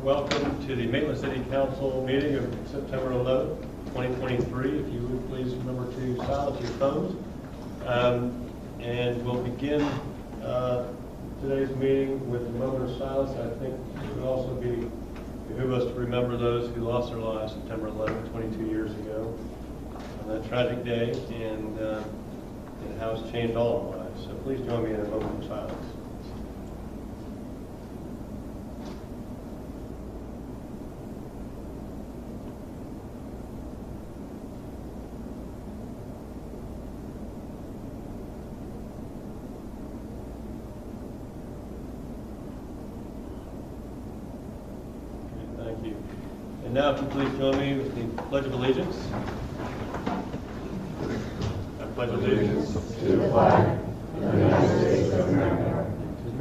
Welcome to the Maitland City Council meeting of September 11th, 2023. If you would please remember to silence your phones. And we'll begin today's meeting with a moment of silence. I think it would also behoove us to remember those who lost their lives September 11th, 22 years ago, on that tragic day, and how it's changed all our lives. So please join me in a moment of silence. Thank you. And now, if you please join me with the Pledge of Allegiance. I pledge allegiance to the flag of the United States of America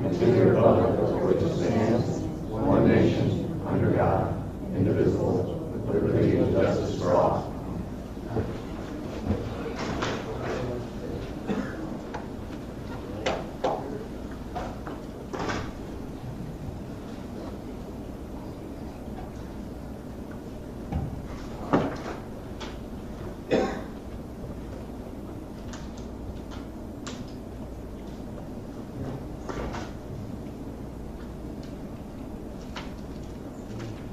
and to the republic for which it stands, one nation, under God, indivisible, with liberty and justice for all.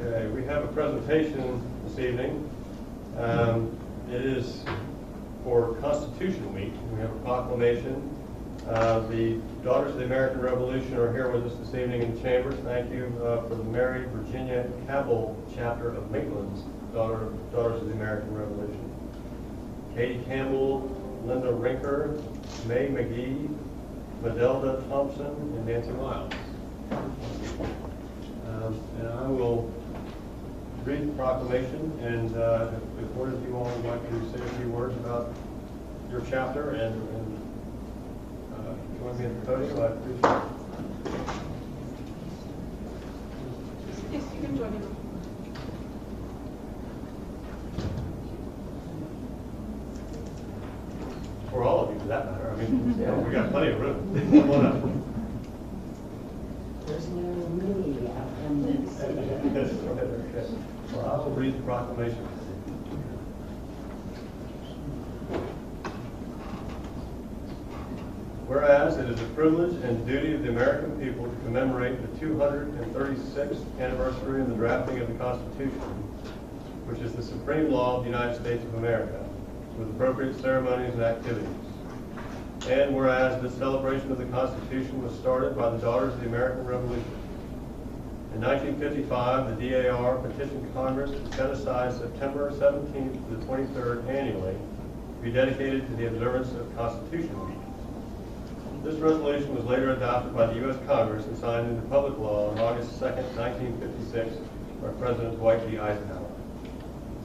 Okay, we have a presentation this evening. It is for Constitution Week. We have a proclamation. The Daughters of the American Revolution are here with us this evening in chambers. Thank you for the Mary Virginia Cabell chapter of Maitland's Daughters of the American Revolution. Katie Campbell, Linda Rinker, May McGee, Madelda Thompson, and Nancy Miles. And I will read the proclamation, and if one of you all would like to say a few words about your chapter and join me at the podium, I appreciate it. Yes, you can join me. For all of you, for that matter. I mean, we got plenty of room. Come on up. There's no me out in the city. Okay. Well, I will read the proclamation. Whereas it is a privilege and duty of the American people to commemorate the 236th anniversary of the drafting of the Constitution, which is the supreme law of the United States of America, with appropriate ceremonies and activities. And whereas this celebration of the Constitution was started by the Daughters of the American Revolution. In 1955, the DAR petitioned Congress to set aside September 17th to the 23rd annually to be dedicated to the observance of Constitution Week. This resolution was later adopted by the U.S. Congress and signed into public law on August 2nd, 1956 by President Dwight D. Eisenhower.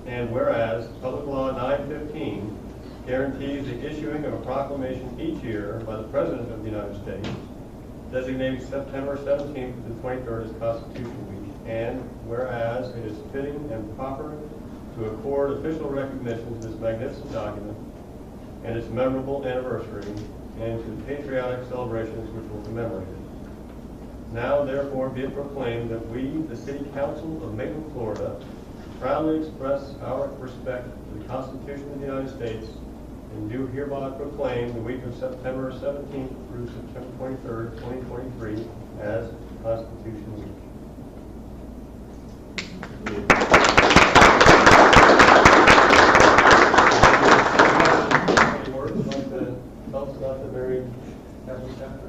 And whereas Public Law 915 guarantees the issuing of a proclamation each year by the President of the United States designating September 17th to the 23rd as Constitution Week, and whereas it is fitting and proper to accord official recognition to this magnificent document and its memorable anniversary, and to the patriotic celebrations which will commemorate it. Now, therefore, be it proclaimed that we, the City Council of Maitland, Florida, proudly express our respect to the Constitution of the United States and do hereby proclaim the week of September 17th through September 23rd, 2023 as Constitution Week. Any words you'd like to tell us about the Mary Cabell chapter?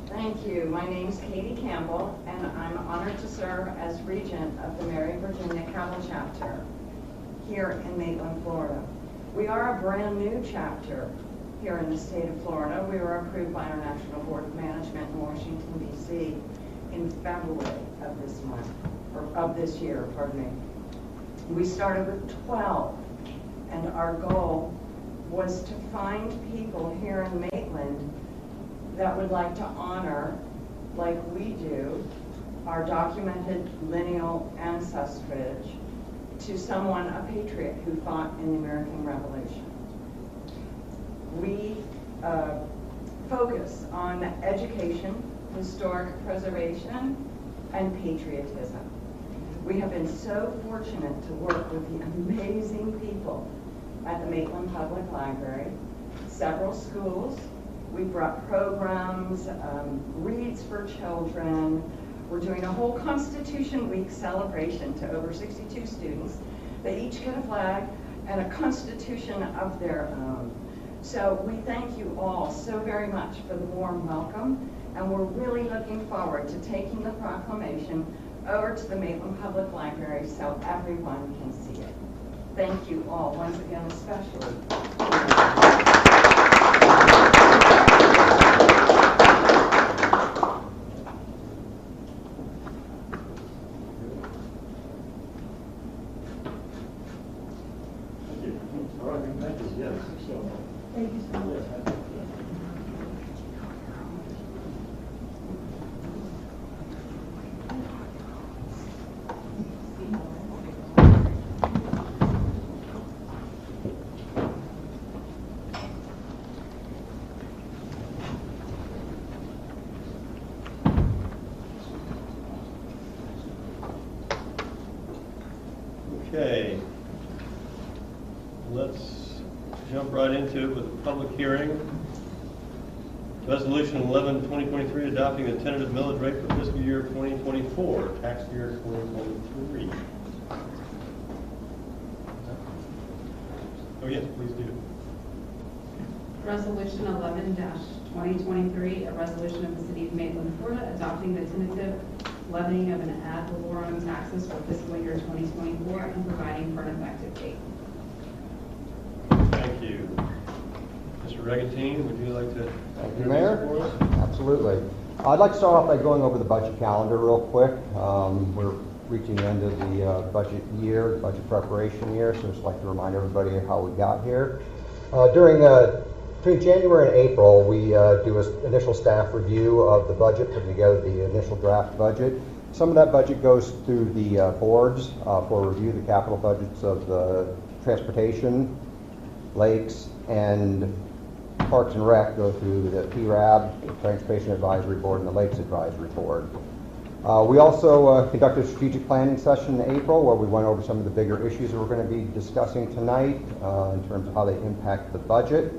Thank you. My name is Katie Campbell, and I'm honored to serve as Regent of the Mary Virginia Cabell chapter here in Maitland, Florida. We are a brand new chapter here in the state of Florida. We were approved by our National Board of Management in Washington, D.C. in February of this month, or of this year, pardon me. We started with 12, and our goal was to find people here in Maitland that would like to honor, like we do, our documented lineal ancestrage to someone, a patriot who fought in the American Revolution. We focus on education, historic preservation, and patriotism. We have been so fortunate to work with the amazing people at the Maitland Public Library, several schools. We brought programs, reads for children. We're doing a whole Constitution Week celebration to over 62 students. They each get a flag and a constitution of their own. So we thank you all so very much for the warm welcome, and we're really looking forward to taking the proclamation over to the Maitland Public Library so everyone can see it. Thank you all once again, especially. Thank you so much. Okay, let's jump right into it with a public hearing. Resolution 11/2023 adopting a tentative millage rate for fiscal year 2024, tax year 2023. Oh yes, please do. Resolution 11-2023, a resolution of the City of Maitland, Florida, adopting the tentative levying of an ad valorem taxes for fiscal year 2024 and providing for an effective date. Thank you. Mr. Regatine, would you like to? Thank you, Mayor. Absolutely. I'd like to start off by going over the budget calendar real quick. We're reaching the end of the budget year, budget preparation year, so I'd just like to remind everybody of how we got here. Between January and April, we do an initial staff review of the budget, putting together the initial draft budget. Some of that budget goes through the boards for review, the capital budgets of the transportation, lakes, and Parks and Rec go through the PRAB, the Transportation Advisory Board, and the Lakes Advisory Board. We also conducted a strategic planning session in April where we went over some of the bigger issues that we're going to be discussing tonight in terms of how they impact the budget.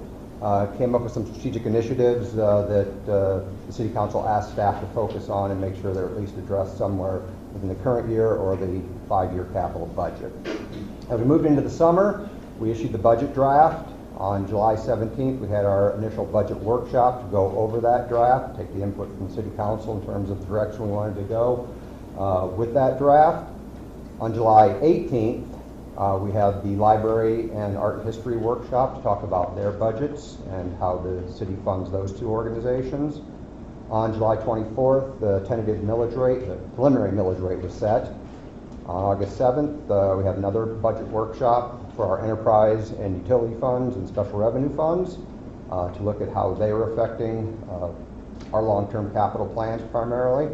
Came up with some strategic initiatives that the City Council asked staff to focus on and make sure they're at least addressed somewhere within the current year or the 5-year capital budget. As we moved into the summer, we issued the budget draft. On July 17th, we had our initial budget workshop to go over that draft, take the input from the City Council in terms of the direction we wanted to go with that draft. On July 18th, we have the Library and Art and History workshop to talk about their budgets and how the city funds those two organizations. On July 24th, the tentative millage rate, the preliminary millage rate was set. On August 7th, we have another budget workshop for our enterprise and utility funds and special revenue funds to look at how they are affecting our long-term capital plans primarily.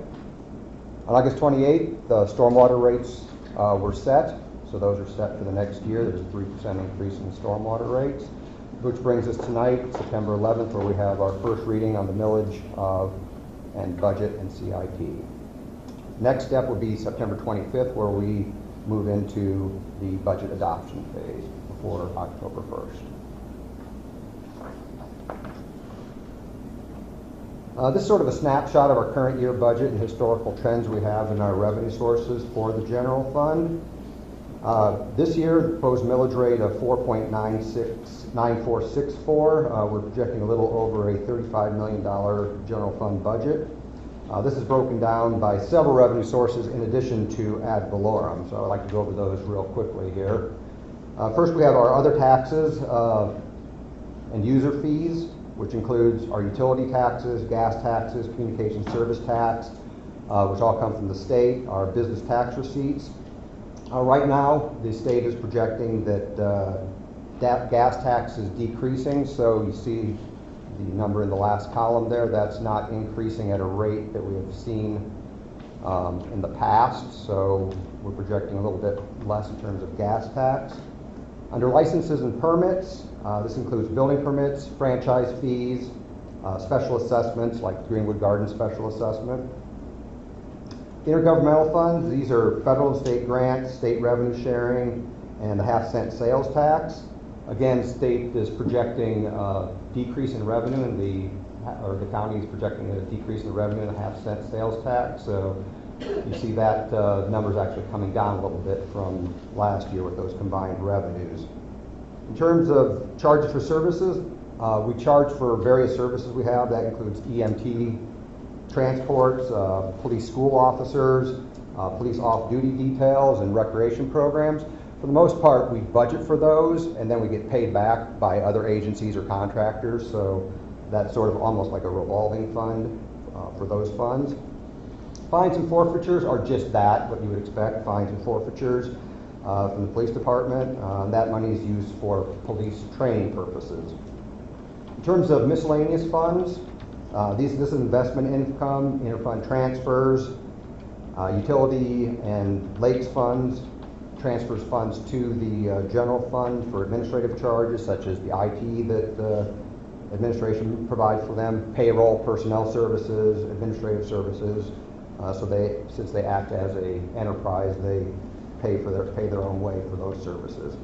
On August 28th, the stormwater rates were set. So those are set for the next year. There's a 3% increase in stormwater rates, which brings us tonight, September 11th, where we have our first reading on the millage and budget and CIP. Next step would be September 25th, where we move into the budget adoption phase before October 1st. This is sort of a snapshot of our current year budget and historical trends we have in our revenue sources for the general fund. This year, the proposed millage rate of 4.9464. We're projecting a little over a $35 million general fund budget. This is broken down by several revenue sources in addition to ad valorem, so I'd like to go over those real quickly here. First, we have our other taxes and user fees, which includes our utility taxes, gas taxes, communication service tax, which all come from the state, our business tax receipts. Right now, the state is projecting that gas tax is decreasing, so you see the number in the last column there. That's not increasing at a rate that we have seen in the past, so we're projecting a little bit less in terms of gas tax. Under licenses and permits, this includes building permits, franchise fees, special assessments like Greenwood Garden special assessment. Intergovernmental funds, these are federal and state grants, state revenue sharing, and the half-cent sales tax. Again, state is projecting a decrease in revenue, and the county is projecting a decrease in revenue in the half-cent sales tax. So you see that number's actually coming down a little bit from last year with those combined revenues. In terms of charges for services, we charge for various services we have. That includes EMT transports, police school officers, police off-duty details, and recreation programs. For the most part, we budget for those, and then we get paid back by other agencies or contractors. So that's sort of almost like a revolving fund for those funds. Fines and forfeitures are just that, what you would expect, fines and forfeitures from the police department. That money is used for police training purposes. In terms of miscellaneous funds, this is investment income, interfund transfers, utility and lakes funds, transfers funds to the general fund for administrative charges such as the IT that the administration provides for them, payroll, personnel services, administrative services. Since they act as an enterprise, they pay their own way for those services.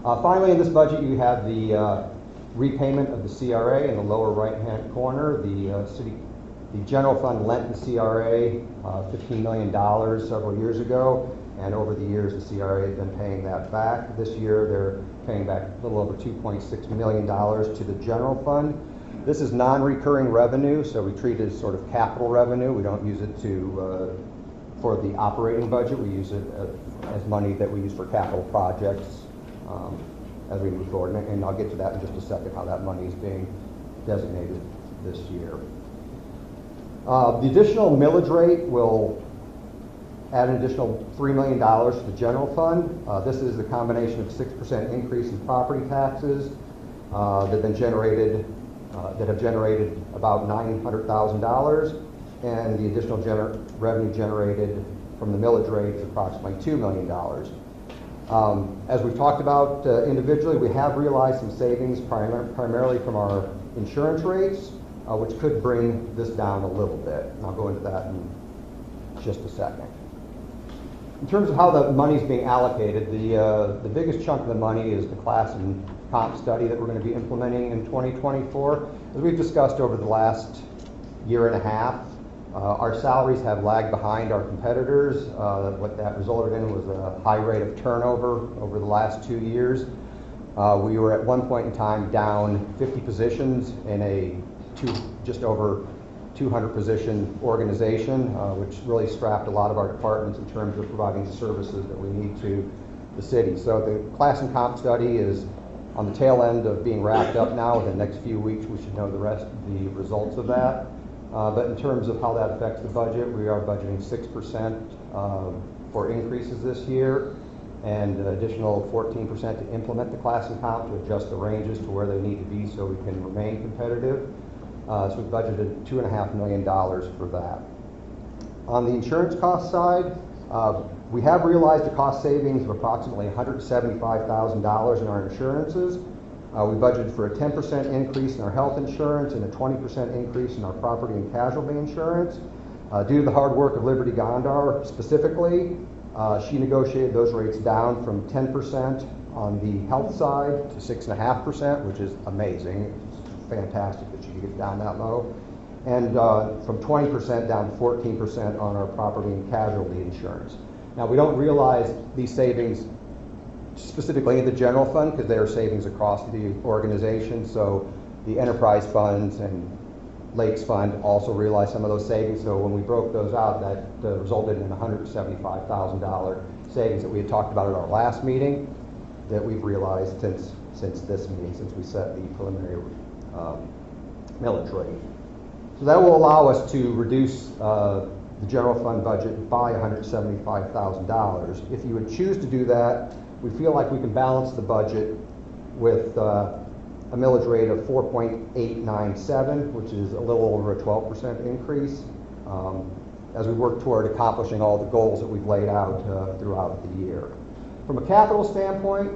Finally, in this budget, you have the repayment of the CRA in the lower right-hand corner. The general fund lent the CRA $15 million several years ago, and over the years the CRA has been paying that back. This year they're paying back a little over $2.6 million to the general fund. This is non-recurring revenue, so we treat it as sort of capital revenue. We don't use it for the operating budget. We use it as money that we use for capital projects as we move forward. And I'll get to that in just a second, how that money is being designated this year. The additional millage rate will add an additional $3 million to the general fund. This is the combination of 6% increase in property taxes that have generated about $900,000, and the additional revenue generated from the millage rate is approximately $2 million. As we've talked about individually, we have realized some savings primarily from our insurance rates, which could bring this down a little bit. And I'll go into that in just a second. In terms of how the money is being allocated, the biggest chunk of the money is the class and comp study that we're going to be implementing in 2024. As we've discussed over the last year and a half, our salaries have lagged behind our competitors. What that resulted in was a high rate of turnover over the last 2 years. We were at one point in time down 50 positions in just over 200 position organization, which really strapped a lot of our departments in terms of providing the services that we need to the city. So the class and comp study is on the tail end of being wrapped up now. Within the next few weeks, we should know the results of that. But in terms of how that affects the budget, we are budgeting 6% for increases this year, and an additional 14% to implement the class and comp to adjust the ranges to where they need to be so we can remain competitive. So we budgeted $2.5 million for that. On the insurance cost side, we have realized a cost savings of approximately $175,000 in our insurances. We budgeted for a 10% increase in our health insurance and a 20% increase in our property and casualty insurance. Due to the hard work of Liberty Gondar specifically, she negotiated those rates down from 10% on the health side to 6.5%, which is amazing. It's fantastic that she could get down that low. And from 20% down to 14% on our property and casualty insurance. Now, we don't realize these savings specifically in the general fund because they are savings across the organization. So the enterprise funds and Lakes Fund also realized some of those savings. So when we broke those out, that resulted in $175,000 savings that we had talked about at our last meeting that we've realized since this meeting, since we set the preliminary millage rate. So that will allow us to reduce the general fund budget by $175,000. If you would choose to do that, we feel like we can balance the budget with a millage rate of 4.897, which is a little over a 12% increase, as we work toward accomplishing all the goals that we've laid out throughout the year. From a capital standpoint,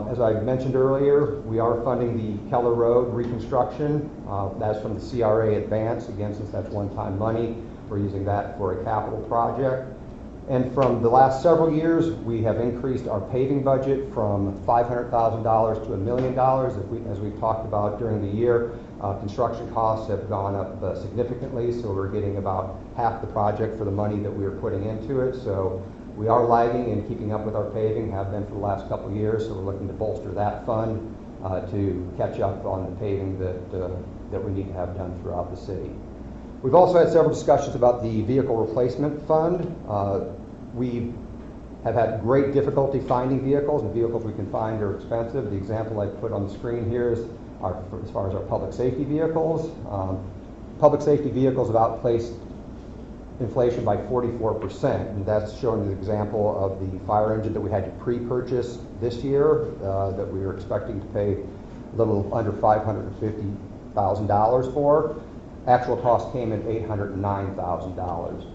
as I mentioned earlier, we are funding the Keller Road reconstruction. That's from the CRA advance, again, since that's one-time money. We're using that for a capital project. And from the last several years, we have increased our paving budget from $500,000 to $1 million. As we talked about during the year, construction costs have gone up significantly, so we're getting about half the project for the money that we are putting into it. So we are lagging in keeping up with our paving, have been for the last couple of years, so we're looking to bolster that fund to catch up on the paving that we need to have done throughout the city. We've also had several discussions about the vehicle replacement fund. We have had great difficulty finding vehicles, and vehicles we can find are expensive. The example I put on the screen here is as far as our public safety vehicles. Public safety vehicles have outpaced inflation by 44%, and that's showing an example of the fire engine that we had to pre-purchase this year that we were expecting to pay a little under $550,000 for. Actual cost came in $809,000.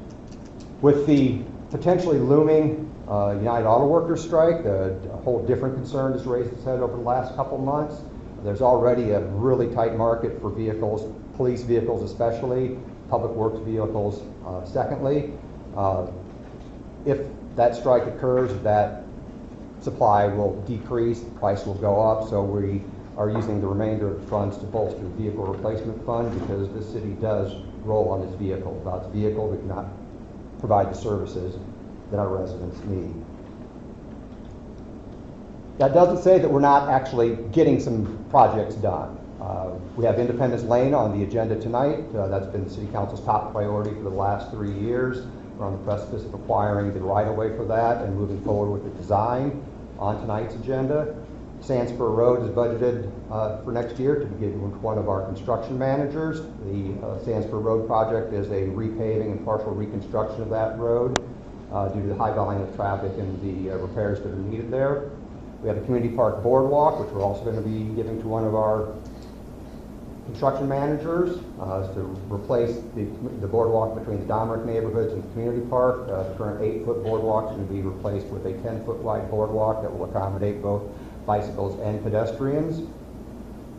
With the potentially looming United Auto Workers strike, a whole different concern has raised its head over the last couple months. There's already a really tight market for vehicles, police vehicles especially, public works vehicles secondly. If that strike occurs, that supply will decrease, the price will go up, so we are using the remainder of the funds to bolster the vehicle replacement fund because the city does roll on its vehicle. Without the vehicle, we cannot provide the services that our residents need. That doesn't say that we're not actually getting some projects done. We have Independence Lane on the agenda tonight. That's been the City Council's top priority for the last 3 years. We're on the precipice of acquiring the right-of-way for that and moving forward with the design on tonight's agenda. Sandspur Road is budgeted for next year to begin with one of our construction managers. The Sandspur Road project is a repaving and partial reconstruction of that road due to the high volume of traffic and the repairs that are needed there. We have a community park boardwalk, which we're also going to be giving to one of our construction managers to replace the boardwalk between the Domerick neighborhoods and the community park. The current 8-foot boardwalk is going to be replaced with a 10-foot wide boardwalk that will accommodate both bicycles and pedestrians.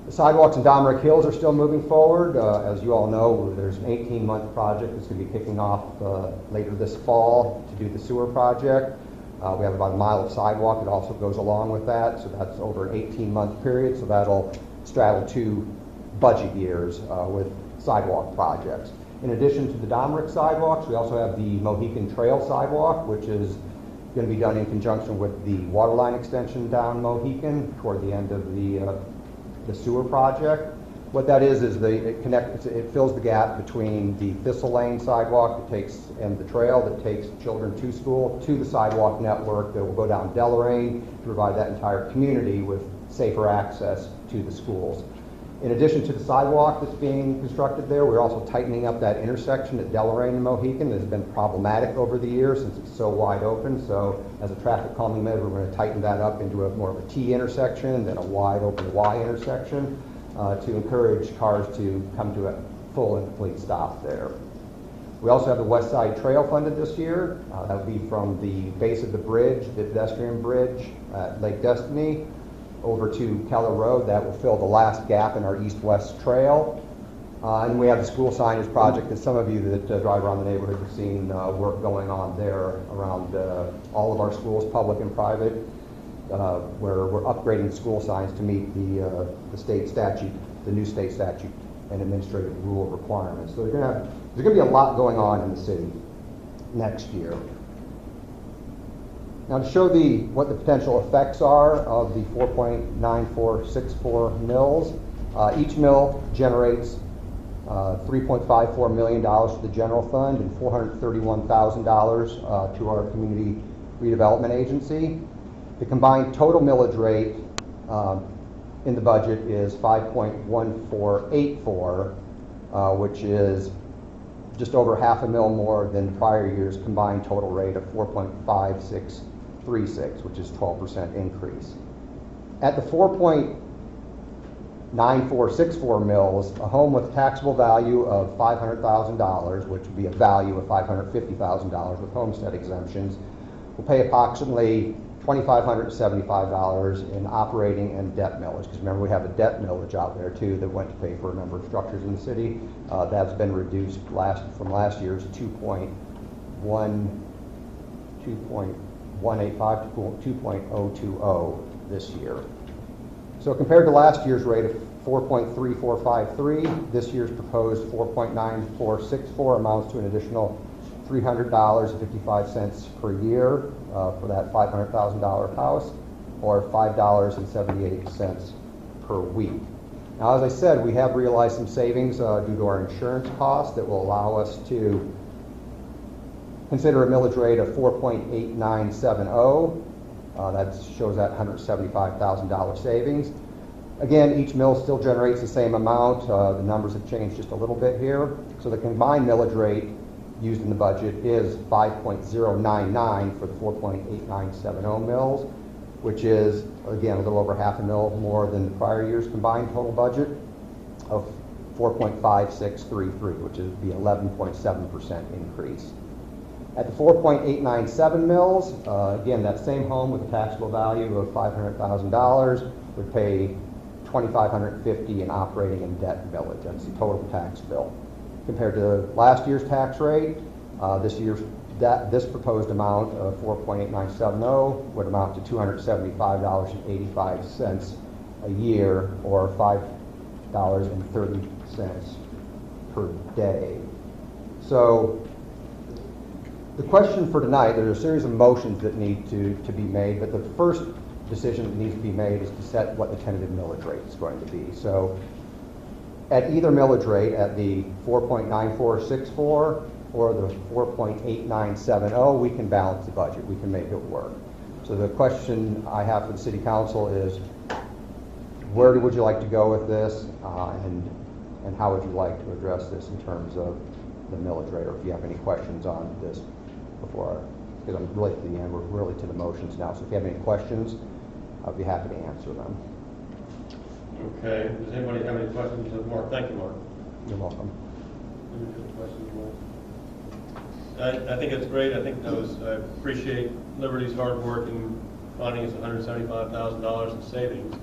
The sidewalks in Domerick Hills are still moving forward. As you all know, there's an 18-month project that's going to be kicking off later this fall to do the sewer project. We have about a mile of sidewalk that also goes along with that, so that's over an 18-month period, so that'll straddle 2 budget years with sidewalk projects. In addition to the Domerick sidewalks, we also have the Mohican Trail sidewalk, which is going to be done in conjunction with the water line extension down Mohican toward the end of the sewer project. What that is it fills the gap between the Thistle Lane sidewalk and the trail that takes children to school to the sidewalk network that will go down Deloraine to provide that entire community with safer access to the schools. In addition to the sidewalk that's being constructed there, we're also tightening up that intersection at Deloraine and Mohican that has been problematic over the years since it's so wide open. So as a traffic calming measure, we're going to tighten that up into more of a T intersection than a wide open Y intersection to encourage cars to come to a full and complete stop there. We also have the West Side Trail funded this year. That would be from the base of the bridge, the pedestrian bridge at Lake Destiny, over to Keller Road. That will fill the last gap in our east-west trail. And we have the school signage project that some of you that drive around the neighborhood have seen work going on there around all of our schools, public and private, where we're upgrading school signs to meet the state statute, the new state statute and administrative rule requirements. So there's going to be a lot going on in the city next year. Now to show what the potential effects are of the 4.9464 mills, each mill generates $3.54 million to the general fund and $431,000 to our community redevelopment agency. The combined total millage rate in the budget is 5.1484, which is just over half a mil more than the prior year's combined total rate of 4.5636, which is 12% increase. At the 4.9464 mills, a home with taxable value of $500,000, which would be a value of $550,000 with homestead exemptions, will pay approximately $2,575 in operating and debt millage, because remember, we have a debt millage out there too that went to pay for a number of structures in the city. That's been reduced from last year's 2.185 to 2.020 this year. So compared to last year's rate of 4.3453, this year's proposed 4.9464 amounts to an additional $300.55 per year for that $500,000 house, or $5.78 per week. Now, as I said, we have realized some savings due to our insurance costs that will allow us to consider a millage rate of 4.8970. That shows that $175,000 savings. Again, each mill still generates the same amount. The numbers have changed just a little bit here. So the combined millage rate used in the budget is 5.099 for the 4.8970 mills, which is, again, a little over half a mil more than the prior year's combined total budget of 4.5633, which is the 11.7% increase. At the 4.897 mills, again, that same home with a taxable value of $500,000 would pay $2,550 in operating and debt millage. That's the total tax bill. Compared to last year's tax rate, this proposed amount of 4.8970 would amount to $275.85 a year, or $5.30 per day. So the question for tonight, there's a series of motions that need to be made, but the first decision that needs to be made is to set what the tentative millage rate is going to be. So at either millage rate, at the 4.9464 or the 4.8970, we can balance the budget. We can make it work. So the question I have for the City Council is, where would you like to go with this, and how would you like to address this in terms of the millage rate, or if you have any questions on this before, because I'm really to the end, we're really to the motions now. So if you have any questions, I'd be happy to answer them. Okay, does anybody have any questions of Mark? Thank you, Mark. You're welcome. Any questions, Mark? I think it's great. I appreciate Liberty's hard work in finding us $175,000 in savings,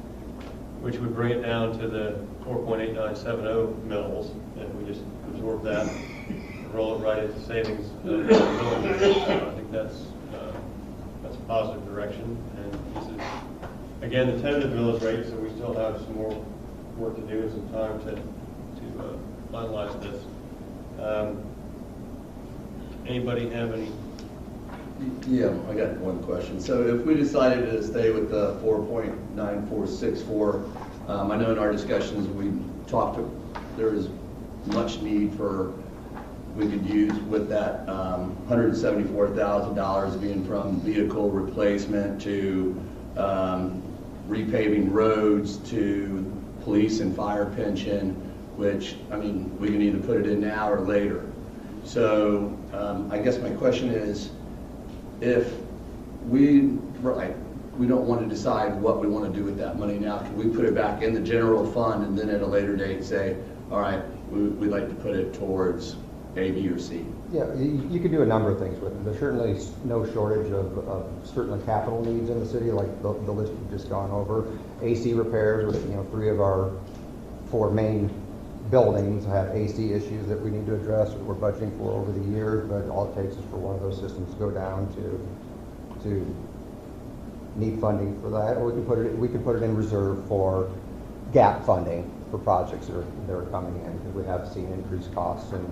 which would bring it down to the 4.8970 mills, and we just absorb that and roll it right into savings. So I think that's a positive direction. And this is, again, the tentative millage rate, so we still have some more work to do and some time to finalize this. Anybody have any? Yeah, I got one question. So if we decided to stay with the 4.9464, I know in our discussions we talked, there is much need for, we could use with that $174,000 being from vehicle replacement to repaving roads to police and fire pension, which, I mean, we can either put it in now or later. So I guess my question is, if we don't want to decide what we want to do with that money now, can we put it back in the general fund and then at a later date say, all right, we'd like to put it towards A, B, or C? Yeah, you could do a number of things with it. There's certainly no shortage of certainly capital needs in the city, like the list we've just gone over. AC repairs, with 3 of our 4 main buildings have AC issues that we need to address, that we're budgeting for over the years, but all it takes is for one of those systems to go down to need funding for that, or we can put it in reserve for gap funding for projects that are coming in, because we have seen increased costs in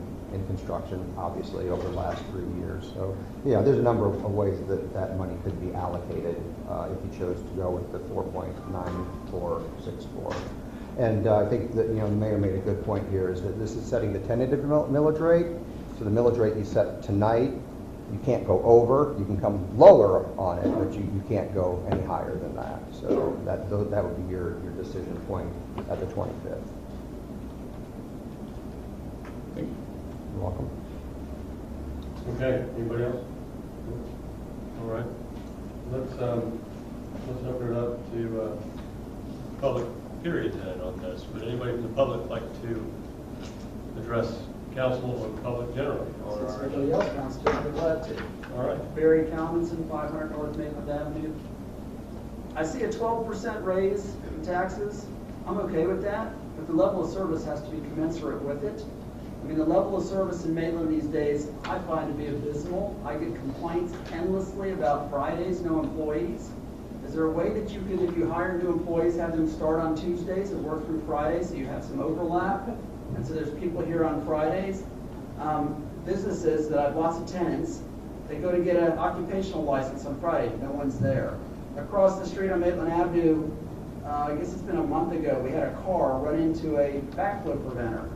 construction, obviously, over the last 3 years. So, yeah, there's a number of ways that money could be allocated if you chose to go with the 4.9464. And I think that, the mayor made a good point here, is that this is setting the tentative millage rate. So the millage rate you set tonight, you can't go over. You can come lower on it, but you can't go any higher than that. So that would be your decision point at the 25th. Thank you. You're welcome. Okay, anybody else? All right. Let's open it up to public period then on this. Would anybody from the public like to address council or public generally? Or Since everybody else wants to, I'd be glad to. all right. Barry Kalmanson, 500 North Maitland Avenue. I see a 12% raise in taxes. I'm okay with that, but the level of service has to be commensurate with it. I mean, the level of service in Maitland these days, I find to be abysmal. I get complaints endlessly about Fridays, no employees. Is there a way that you could, if you hire new employees, have them start on Tuesdays and work through Fridays so you have some overlap? And so there's people here on Fridays. Businesses that have lots of tenants, they go to get an occupational license on Friday, no one's there. Across the street on Maitland Avenue, I guess it's been a month ago, we had a car run into a backflow preventer.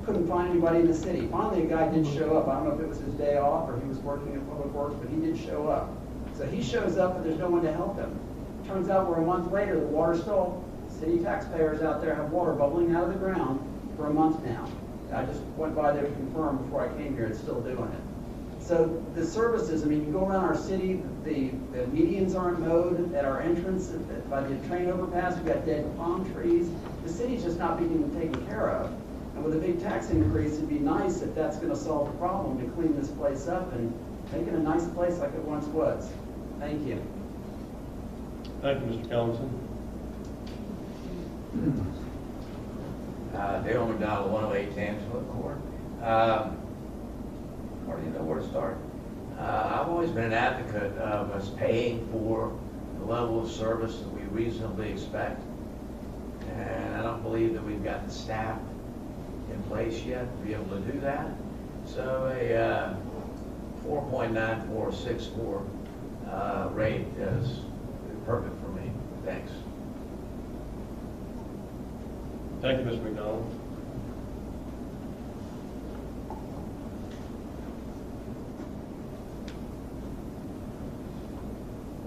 Couldn't find anybody in the city. Finally, a guy did show up. I don't know if it was his day off or he was working at Public Works, but he did show up. So he shows up, but there's no one to help him. Turns out we're a month later, the water's still, city taxpayers out there have water bubbling out of the ground for a month now. I just went by there to confirm before I came here, it's still doing it. So the services, I mean, you go around our city, the medians aren't mowed at our entrance, by the train overpass, we've got dead palm trees. The city's just not being taken care of. And with a big tax increase, it'd be nice if that's gonna solve the problem, to clean this place up and make it a nice place like it once was. Thank you. Thank you, Mr. Collinson. Dale McDonald, 108 Tangelo Court. Hardly know where to start. I've always been an advocate of us paying for the level of service that we reasonably expect. And I don't believe that we've got the staff in place yet to be able to do that. So a 4.9464 rate is perfect for me. Thanks. Thank you, Mr. McDonald.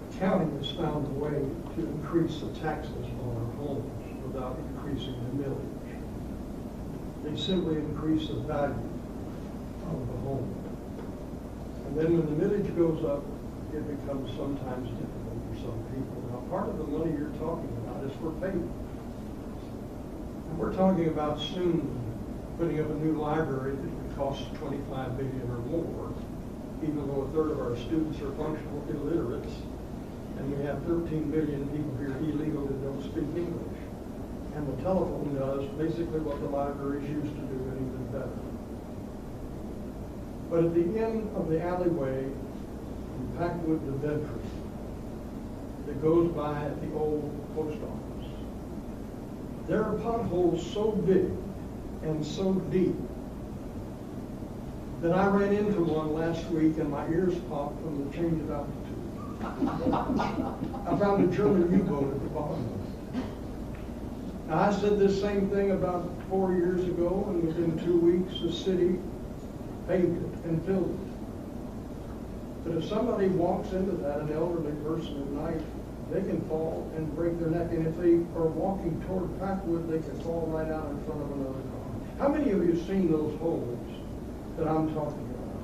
The county has found a way to increase the taxes on our homes without increasing the millage. They simply increase the value of the home. And then when the millage goes up, it becomes sometimes difficult for some people. Now, part of the money you're talking about is for payment. And we're talking about soon putting up a new library that would cost $25 billion or more, even though a third of our students are functional illiterates. And we have 13 million people here illegal that don't speak English. And the telephone does basically what the libraries used to do, and even better. But at the end of the alleyway from Packwood to Bedford that goes by at the old post office, there are potholes so big and so deep that I ran into one last week and my ears popped from the change of altitude. I found a German U-boat at the bottom of it. Now, I said this same thing about 4 years ago, and within 2 weeks, the city paved it and filled it. But if somebody walks into that, an elderly person at night, they can fall and break their neck. And if they are walking toward Packwood, they can fall right out in front of another car. How many of you have seen those holes that I'm talking about?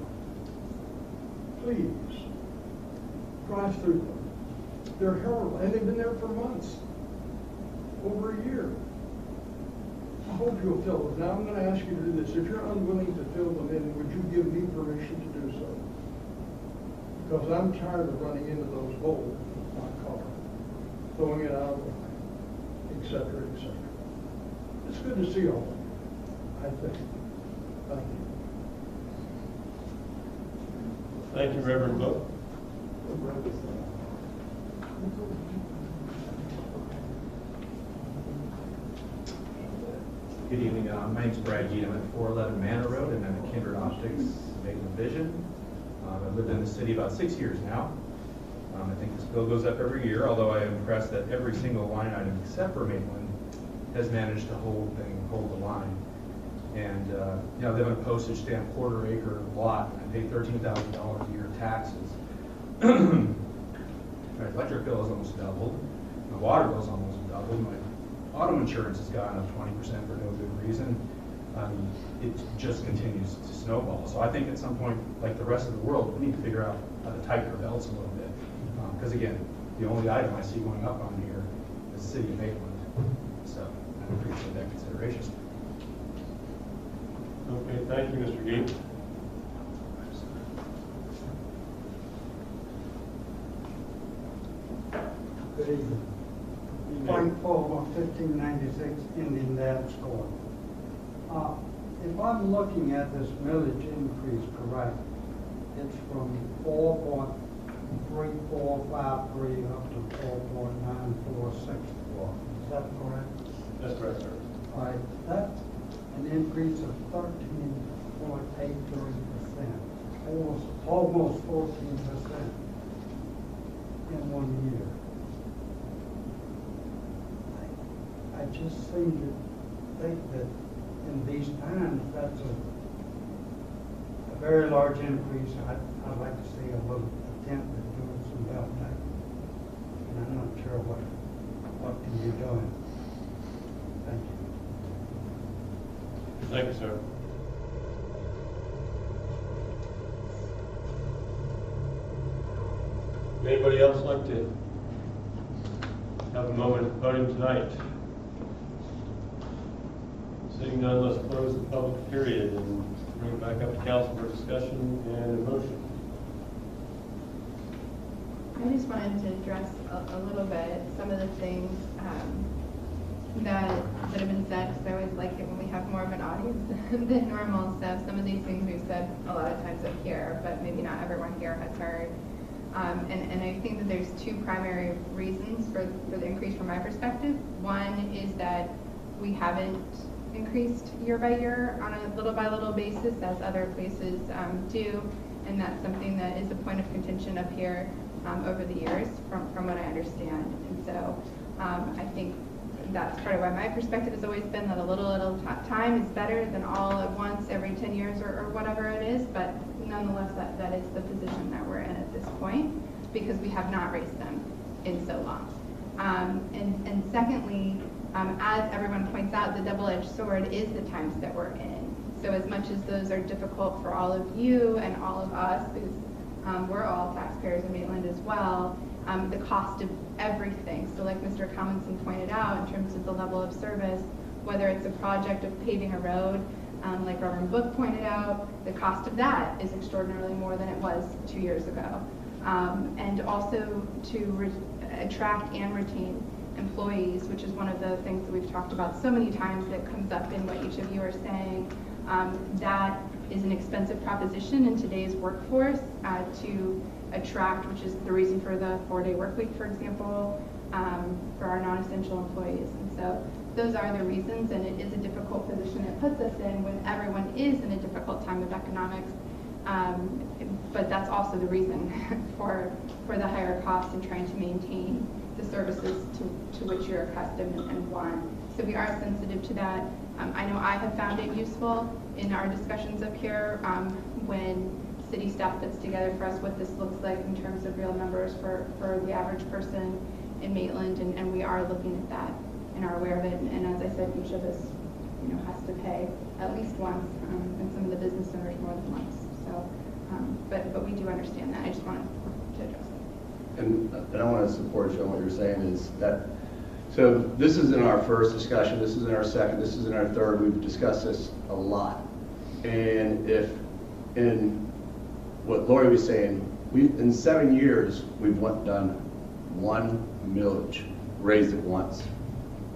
Please, drive through them. They're horrible, and they've been there for months, over a year. I hope you'll fill them. Now I'm going to ask you to do this. If you're unwilling to fill them in, would you give me permission to do so? Because I'm tired of running into those holes with my car, throwing it out of the way, et cetera, et cetera. It's good to see all of you, I think. Thank you. Thank you, Reverend Book. Good evening. My name's Brad Yeat. I'm at 411 Manor Road, and I'm at Kindred Optics Maitland Vision. I've lived in the city about 6 years now. I think this bill goes up every year, although I am impressed that every single line item except for Maitland has managed to hold the line. And I live on a postage stamp quarter-acre lot, and I pay $13,000 a year in taxes. My electric bill has almost doubled. My water bill has almost doubled. My auto insurance has gone up 20% for no good reason. It just continues to snowball. So I think at some point, like the rest of the world, we need to figure out how to tighten our belts a little bit. Because again, the only item I see going up on here is the city of Maitland. So I appreciate that consideration. Okay, thank you, Mr. Gee. Good evening. Frank Paul, 1596 Indian Dam Store. If I'm looking at this millage increase correct, it's from 4.3453 up to 4.9464. Is that correct? That's correct, sir. All right, that's an increase of 13.83%, almost 14% in 1 year. I just seem to think that in these times, that's a very large increase. I'd like to see a little attempt at doing some about that. And I'm not sure what can be done. Thank you. Thank you, sir. Anybody else like to have a moment at the podium tonight? Seeing none, let's close the public period and bring it back up to council for discussion and a motion. I just wanted to address a little bit some of the things that have been said, because I always like it when we have more of an audience than normal. So some of these things we've said a lot of times up here, but maybe not everyone here has heard. And I think that there's two primary reasons for the increase from my perspective. One is that we haven't increased year by year on a little by little basis as other places do, and that's something that is a point of contention up here over the years from what I understand. And so I think that's part of why my perspective has always been that a little at a time is better than all at once every 10 years or whatever it is, but nonetheless that is the position that we're in at this point because we have not raised them in so long. And secondly, as everyone points out, the double-edged sword is the times that we're in. So as much as those are difficult for all of you and all of us, because we're all taxpayers in Maitland as well, the cost of everything. So like Mr. Commonson pointed out, in terms of the level of service, whether it's a project of paving a road, like Reverend Book pointed out, the cost of that is extraordinarily more than it was 2 years ago. And also to attract and retain employees, which is one of the things that we've talked about so many times that comes up in what each of you are saying. That is an expensive proposition in today's workforce to attract, which is the reason for the 4-day work week, for example, for our non-essential employees. And so those are the reasons, and it is a difficult position it puts us in when everyone is in a difficult time of economics. But that's also the reason for the higher costs and trying to maintain the services to which you're accustomed and want. So we are sensitive to that. I know I have found it useful in our discussions up here when city staff puts together for us what this looks like in terms of real numbers for the average person in Maitland, and we are looking at that and are aware of it. And as I said, each of us, has to pay at least once, and some of the business owners more than once. So, but we do understand that. I just wanted to address it. And I want to support you on what you're saying is that, so this is in our first discussion, this is in our second, this is in our third, we've discussed this a lot. And if, in what Lori was saying, in 7 years, we've done one millage, raised it once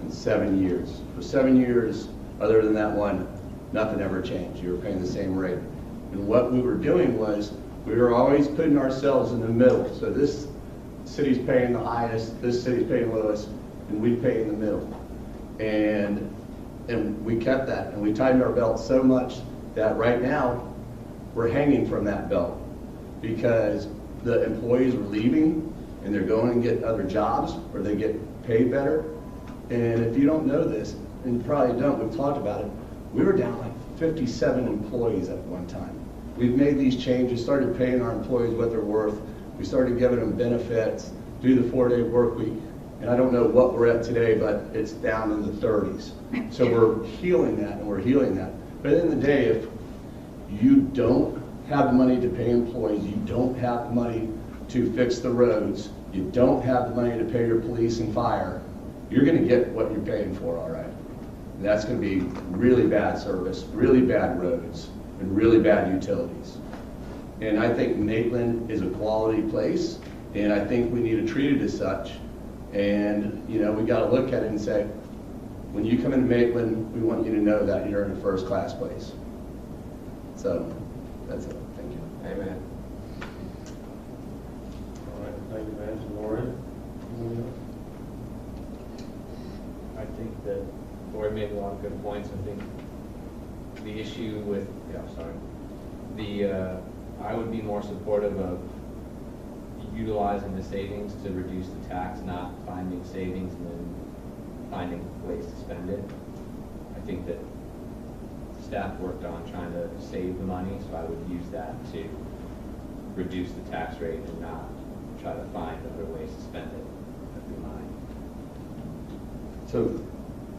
in 7 years. For 7 years, other than that one, nothing ever changed. You were paying the same rate. And what we were doing was, we were always putting ourselves in the middle. So this city's paying the highest, this city's paying the lowest, and we pay in the middle. And we kept that, and we tightened our belt so much that right now, we're hanging from that belt because the employees are leaving and they're going and get other jobs or they get paid better. And if you don't know this, and you probably don't, we've talked about it, we were down like 57 employees at one time. We've made these changes, started paying our employees what they're worth. We started giving them benefits, do the 4-day work week. And I don't know what we're at today, but it's down in the 30s. So we're healing that and we're healing that. But at the end of the day, if you don't have the money to pay employees, you don't have the money to fix the roads, you don't have the money to pay your police and fire, you're going to get what you're paying for, all right? And that's going to be really bad service, really bad roads, and really bad utilities. And I think Maitland is a quality place, and I think we need to treat it as such. And, you know, we got to look at it and say, when you come into Maitland, we want you to know that you're in a first-class place. So, that's it. Thank you. Amen. All right, thank you, Vance. Lauren? I think that Lori made a lot of good points. I think the issue with, I would be more supportive of utilizing the savings to reduce the tax, not finding savings and then finding ways to spend it. I think that staff worked on trying to save the money, so I would use that to reduce the tax rate and not try to find other ways to spend it. That'd be mine. So,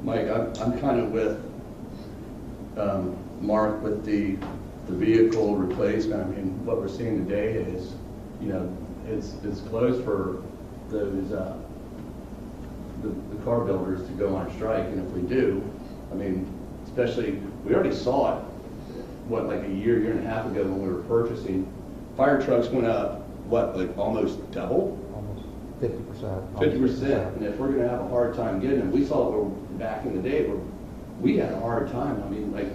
Mike, I'm kind of with Mark with the vehicle replacement. I mean, what we're seeing today is, you know, it's closed for those the car builders to go on strike, and if we do, I mean, especially we already saw it, what, like a year and a half ago when we were purchasing. Fire trucks went up, what, like almost double? Almost 50%. 50%, and if we're gonna have a hard time getting them, we saw it back in the day where we had a hard time. I mean, like,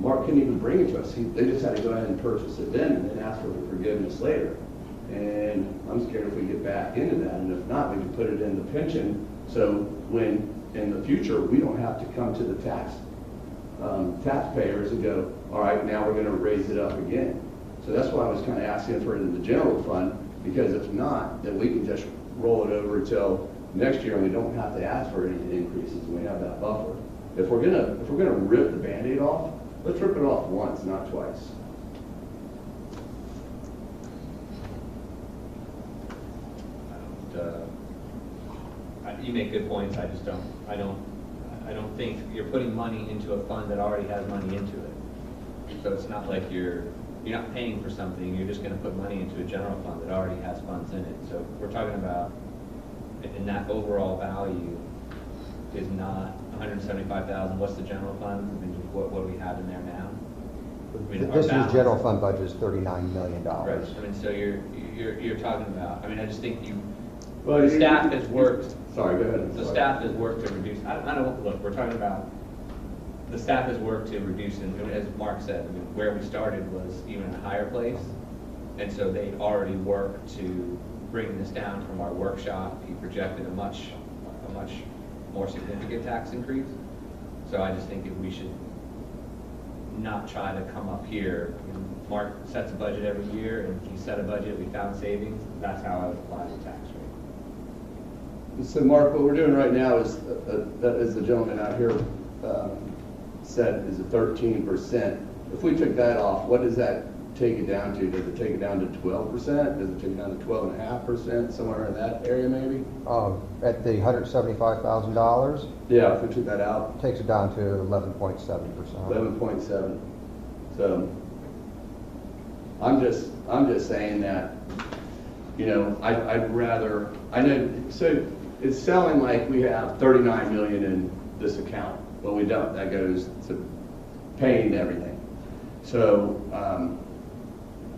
Mark couldn't even bring it to us. They just had to go ahead and purchase it then and then ask for the forgiveness later. And I'm scared if we get back into that, and if not, we can put it in the pension, so when in the future, we don't have to come to the taxpayers and go, all right, now we're gonna raise it up again. So that's why I was kind of asking for it in the general fund, because if not, then we can just roll it over until next year, and we don't have to ask for any increases, and we have that buffer. If we're gonna rip the Band-Aid off, let's rip it off once, not twice. You make good points. I just I don't think you're putting money into a fund that already has money into it. So it's not like you're not paying for something. You're just going to put money into a general fund that already has funds in it. So we're talking about, and that overall value is not 175,000. What's the general fund? I mean, what do we have in there now? I mean, This year's general fund budget is $39 million. Right. I mean, so you're talking about. I mean, I just think Well, the staff has worked. Sorry, go ahead. The staff has worked to reduce. I don't look. We're talking about the staff has worked to reduce, and as Mark said, I mean, where we started was even a higher place, and so they already worked to bring this down from our workshop. He projected a much more significant tax increase. So I just think that we should not try to come up here. I mean, Mark sets a budget every year, and he set a budget. We found savings. That's how I would apply the tax rate. So, Mark, what we're doing right now is, as the gentleman out here said, is a 13%. If we took that off, what does that take it down to? Does it take it down to 12%? Does it take it down to 12.5%? Somewhere in that area, maybe? At the $175,000, Yeah, if we took that out, takes it down to 11.7%. 11.7. So, I'm just saying that, you know, I'd rather, I know, so it's selling like we have 39 million in this account. Well, we don't. That goes to paying everything. So,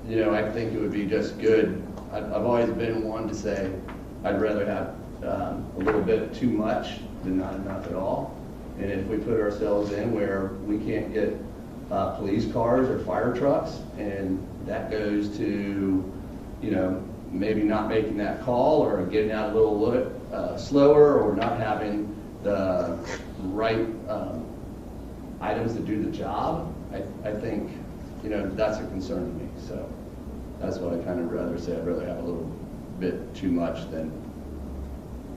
you know, I think it would be just good. I've always been one to say I'd rather have a little bit too much than not enough at all. And if we put ourselves in where we can't get police cars or fire trucks, and that goes to, you know, maybe not making that call or getting out a little slower or not having the right items to do the job, I think, you know, that's a concern to me. So that's what I kind of rather say. I'd rather have a little bit too much than.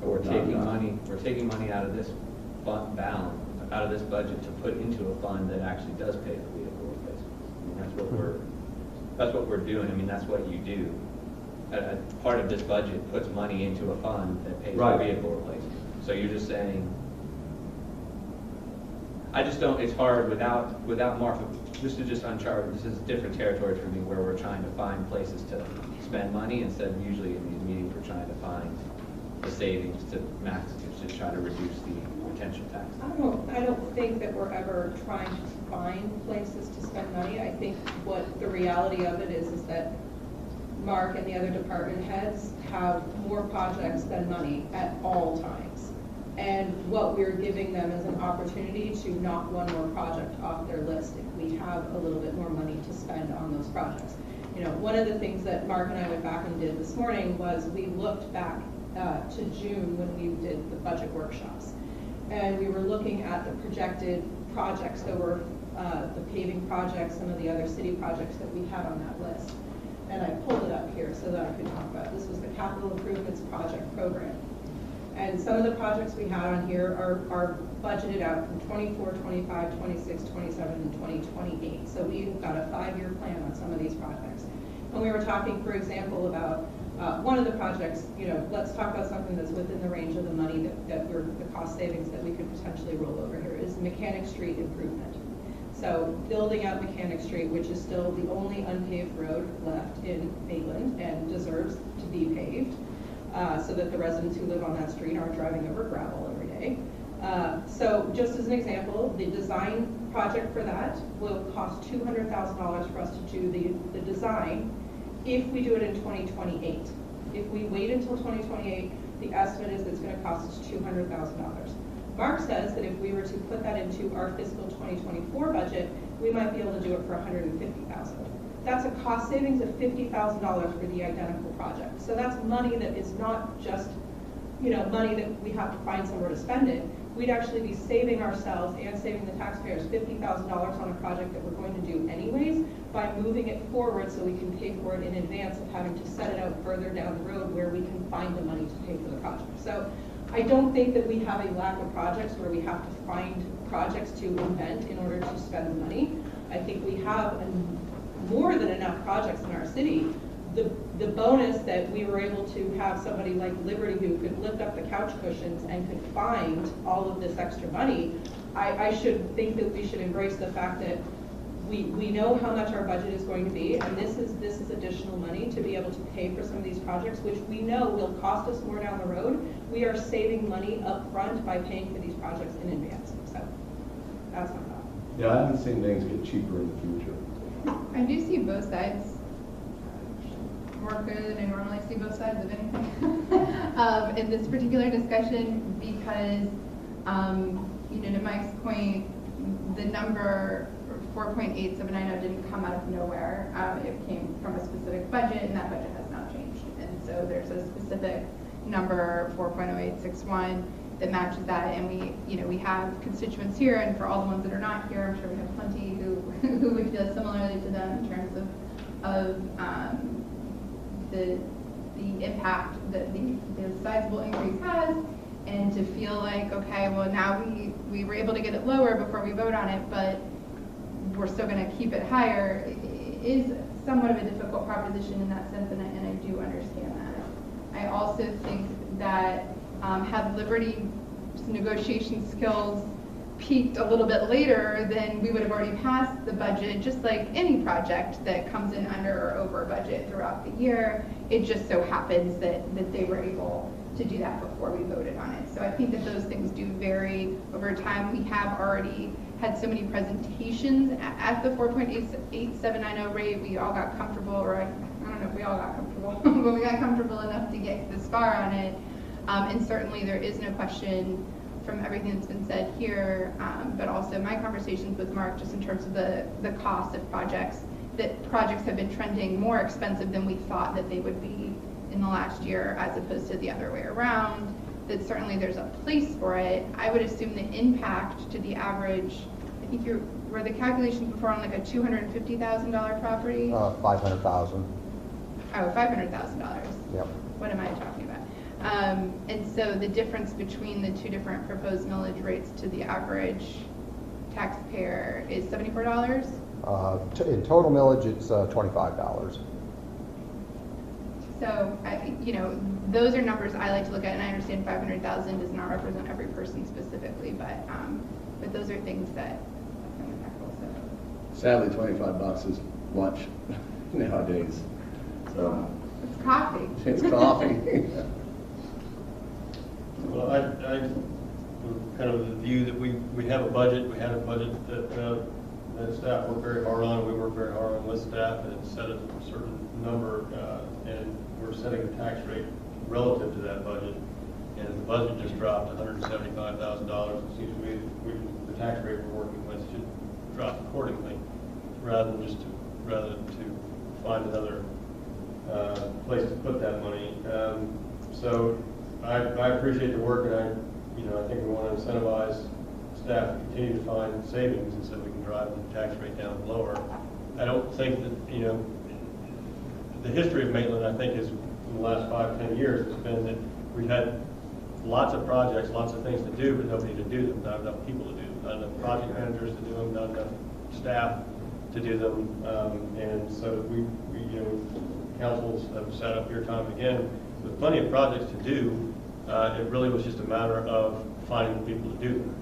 We're taking money out of this fund balance, out of this budget to put into a fund that actually does pay for vehicle replacements. I mean, that's what we're doing. I mean, that's what you do. A part of this budget puts money into a fund that pays for vehicle replacement. So you're just saying, I just don't, it's hard without Mark, this is just uncharted, this is different territory for me where we're trying to find places to spend money instead of usually in these meetings we're trying to find the savings to try to reduce the potential tax. I don't think that we're ever trying to find places to spend money. I think what the reality of it is that Mark and the other department heads have more projects than money at all times. And what we're giving them is an opportunity to knock one more project off their list if we have a little bit more money to spend on those projects. You know, one of the things that Mark and I went back and did this morning was we looked back to June when we did the budget workshops. And we were looking at the projected projects that were the paving projects, some of the other city projects that we had on that list. And I pulled it up here so that I could talk about it. This was the Capital Improvements Project Program. And some of the projects we had on here are budgeted out from 24, 25, 26, 27, and 2028. So we've got a 5-year plan on some of these projects. And we were talking, for example, about one of the projects, you know, let's talk about something that's within the range of the money the cost savings that we could potentially roll over here is Mechanic Street improvement. So building out Mechanic Street, which is still the only unpaved road left in Maitland and deserves to be paved, so that the residents who live on that street aren't driving over gravel every day. So just as an example, the design project for that will cost $200,000 for us to do the design if we do it in 2028. If we wait until 2028, the estimate is it's going to cost us $200,000. Mark says that if we were to put that into our fiscal 2024 budget, we might be able to do it for $150,000. That's a cost savings of $50,000 for the identical project. So that's money that is not just, you know, money that we have to find somewhere to spend it. We'd actually be saving ourselves and saving the taxpayers $50,000 on a project that we're going to do anyways by moving it forward so we can pay for it in advance of having to set it out further down the road where we can find the money to pay for the project. So I don't think that we have a lack of projects where we have to find projects to invent in order to spend the money. I think we have more than enough projects in our city. The bonus that we were able to have somebody like Liberty who could lift up the couch cushions and could find all of this extra money, I should think that we should embrace the fact that we know how much our budget is going to be, and this is additional money to be able to pay for some of these projects, which we know will cost us more down the road. We are saving money up front by paying for these projects in advance. So that's my thought. Yeah, I haven't seen things get cheaper in the future. I do see both sides more clearly than I normally see both sides of anything in this particular discussion because, you know, to Mike's point, the number 4.8790 didn't come out of nowhere. It came from a specific budget, and that budget has not changed. And so there's a specific number 4.0861 that matches that, and we have constituents here, and for all the ones that are not here, I'm sure we have plenty who would feel similarly to them in terms of the impact that the sizable increase has, and to feel like, okay, well now we were able to get it lower before we vote on it, but we're still going to keep it higher, is somewhat of a difficult proposition in that sense, and I do understand that. I also think that had Liberty's negotiation skills peaked a little bit later, then we would have already passed the budget, just like any project that comes in under or over budget throughout the year. It just so happens that they were able to do that before we voted on it. So I think that those things do vary over time. We have already had so many presentations at the 4.8790 rate. We all got comfortable, or I don't know if we all got comfortable, but we got comfortable enough to get this far on it. And certainly there is no question from everything that's been said here, but also my conversations with Mark just in terms of the cost of projects, that projects have been trending more expensive than we thought that they would be in the last year as opposed to the other way around, that certainly there's a place for it. I would assume the impact to the average, I think were the calculations before on like a $250,000 property? 500,000. Oh, $500,000. Yep. What am I talking about? And so the difference between the two different proposed millage rates to the average taxpayer is $74? In total millage, it's $25. So, those are numbers I like to look at, and I understand 500,000 does not represent every person specifically, but those are things that I'm impactful. So. Sadly, $25 is lunch nowadays. So it's coffee. It's coffee. Well, I kind of the view that we have a budget. We had a budget that that staff worked very hard on, we worked very hard on with staff, and set a certain number, and we're setting the tax rate relative to that budget. And the budget just dropped $175,000. It seems to me the tax rate we're working with should drop accordingly, rather than to find another place to put that money. So I appreciate the work, and I think we want to incentivize staff to continue to find savings, and so we can drive the tax rate down lower. I don't think that, the history of Maitland, I think, is in the last 5-10 years, it's been that we've had lots of projects, lots of things to do, but nobody to do them, not enough people to do them, not enough project managers to do them, not enough staff to do them. And so we councils have sat up here time and again with plenty of projects to do. It really was just a matter of finding the people to do them.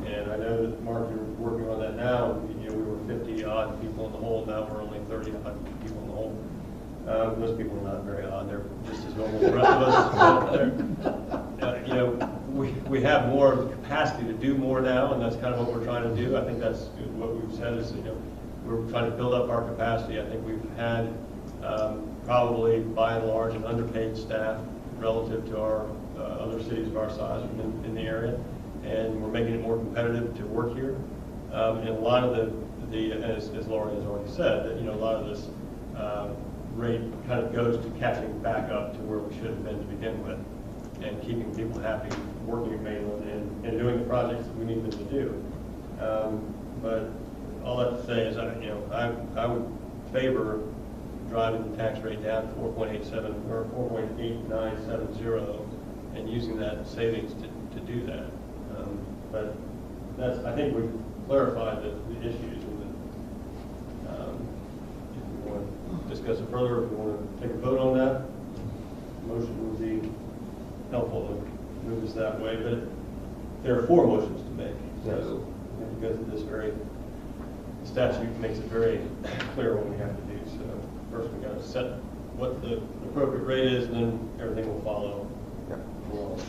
And I know that, Mark, you're working on that now. We were 50-odd people in the hole. Now we're only 30-odd people in the hole. Those people are not very odd. They're just as normal as the rest of us. We have more of the capacity to do more now, and that's kind of what we're trying to do. I think that's what we've said is, we're trying to build up our capacity. I think we've had probably, by and large, an underpaid staff relative to our other cities of our size in the area, and we're making it more competitive to work here. And a lot of as Laurie has already said, that a lot of this rate kind of goes to catching back up to where we should have been to begin with, and keeping people happy working at Maitland and doing the projects that we need them to do. But all that to say is, I would favor driving the tax rate down to 4.87 or 4.8970 and using that savings to do that. But I think we've clarified the issues. If we want to discuss it further, if we want to take a vote on that, motion would be helpful to move us that way. But there are 4 motions to make. So we have to go through this the statute makes it very clear what we have to do. So first we got to set what the appropriate rate is, and then everything will follow. Yep. Along.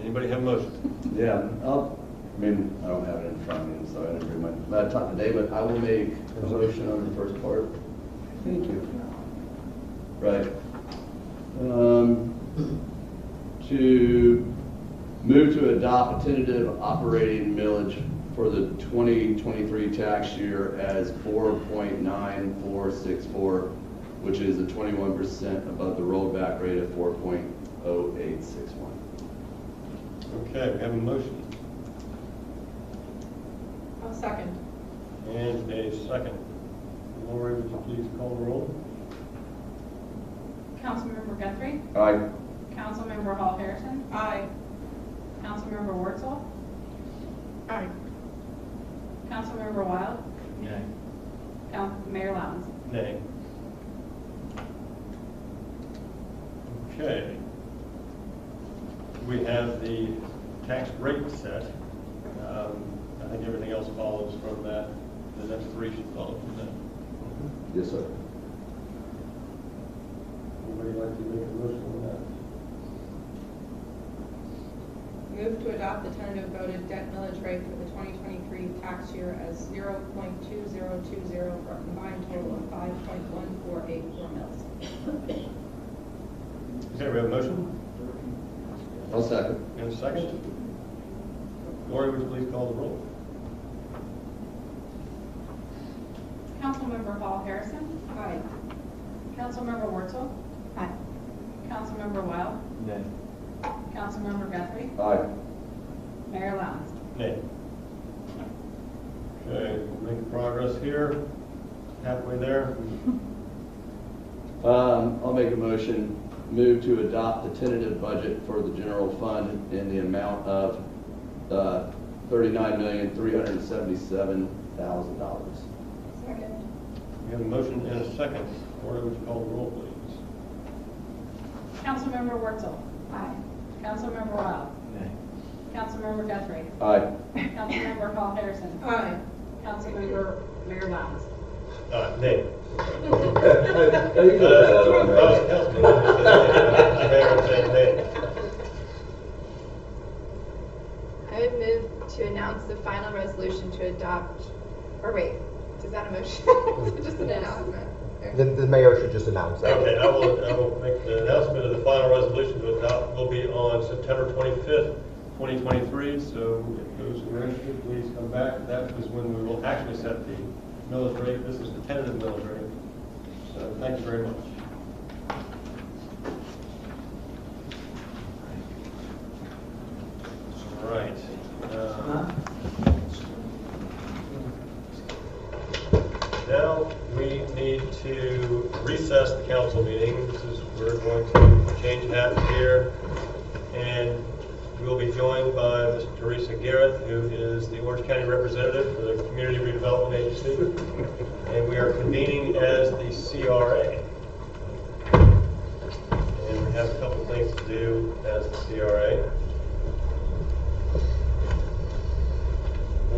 Anybody have a motion? Yeah, I don't have it in front of me, so I didn't bring my laptop today, but I will make a motion on the first part. Thank you. Right. To move to adopt a tentative operating millage for the 2023 tax year as 4.9464, which is a 21% above the rollback rate of 4.0861. Okay, we have a motion. I'll second. And a second. Lori, would you please call the roll? Councilmember Guthrie? Aye. Councilmember Hall Harrison? Aye. Councilmember Wurzel? Aye. Councilmember Wild? Nay. Mayor Lowndes? Nay. Okay. We have the tax rate set. I think everything else follows from that. The next 3 should follow from that. Yes, sir. Anybody like to make a motion on that? Move to adopt the tentative voted debt millage rate for the 2023 tax year as 0.2020 for a combined total of 5.1484 mils. Okay, we have a motion I'll second. and a second. Lori, would you please call the roll? Councilmember Hall Harrison? Aye. Councilmember Wurzel? Aye. Councilmember Wild? Nay. Councilmember Guthrie? Aye. Mayor Lowndes? Nay. Okay, we're making progress here. Halfway there. I'll make a motion, move to adopt the tentative budget for the general fund in the amount of $39,377,000. Second. We have a motion and a second. Lori, would you call the roll, please? Councilmember Wurzel? Aye. Councilmember Wild? Nay. Councilmember Guthrie? Aye. Councilmember Hall Harrison? Aye. Councilmember Mayor Lowndes? Nay. Now, you know that other one, right? Councilman, Mayor said nay. I would move to announce the final resolution to adopt, or wait, is that a motion? Is it just an announcement? The mayor should just announce that. Okay, I will make the announcement of the final resolution to adopt will be on September 25th, 2023. So if those who are interested, please come back. That is when we will actually set the millage rate. This is the tentative millage rate. So thank you very much. All right. Now we need to recess the council meeting. We're going to change hats here, and we'll be joined by Ms. Teresa Garrett, who is the Orange County representative for the Community Redevelopment Agency, and we are convening as the CRA. And we have a couple things to do as the CRA.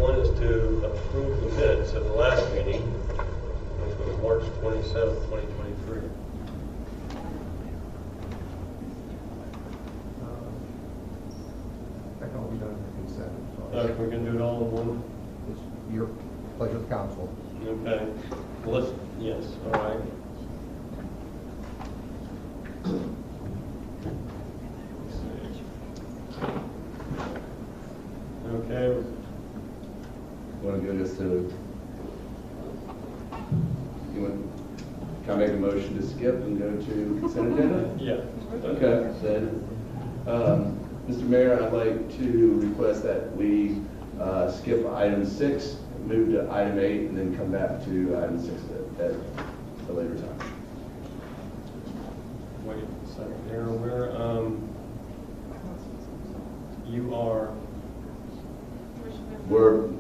One is to approve the minutes of the last meeting, which was March 27th, 2023. That can all be done in consent. We're going to do it all in one? It's your pleasure of council. Okay. Well, let's, yes, all right. Okay. Want to go just to, can I make a motion to skip and go to consent agenda? Yeah. Okay, then, Mr. Mayor, I'd like to request that we skip item 6, move to item 8, and then come back to item 6 at a later time. Wait a second here. Where, you are,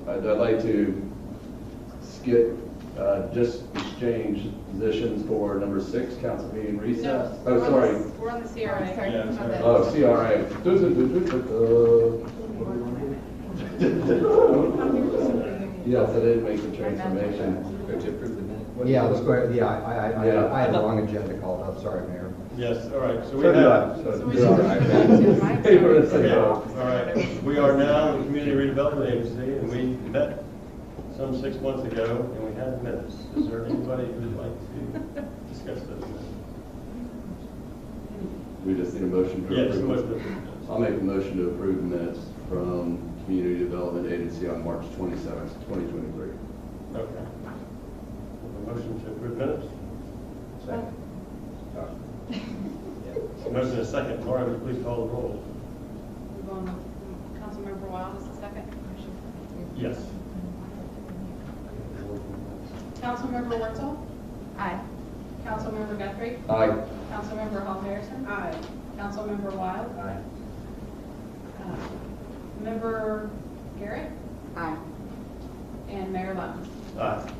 I'd like to skip, just exchange positions for number 6, council meeting recess. No, Oh, sorry. We're on the CRA. Sorry, Yeah, about sorry. that. Oh, CRA. Yes, I didn't make the transformation. Yeah, let's go ahead. Yeah, I Yeah. had the wrong agenda called up. Sorry, Mayor. yes, all right. So we So did I. have, So we you're all should right. just- my Hey, we're turn. gonna say okay, no. all right. We are now the Community Redevelopment Agency, and we met some 6 months ago, and we had minutes. Is there anybody who would like to discuss those minutes? We just need a motion to Yes, approve. motion. I'll make a motion to approve the minutes from Community Development Agency on March 27th, 2023. Okay. A motion to approve minutes? Second. Motion and a second. Laura, would you please call the roll? Move on with Councilmember Wild as the second. Yes. Councilmember Wurzel, Aye. Councilmember Guthrie, Aye. Councilmember Hall Harrison. Aye. Councilmember Wild. Aye. Member Garrett Aye. and Mayor Lowndes. Aye.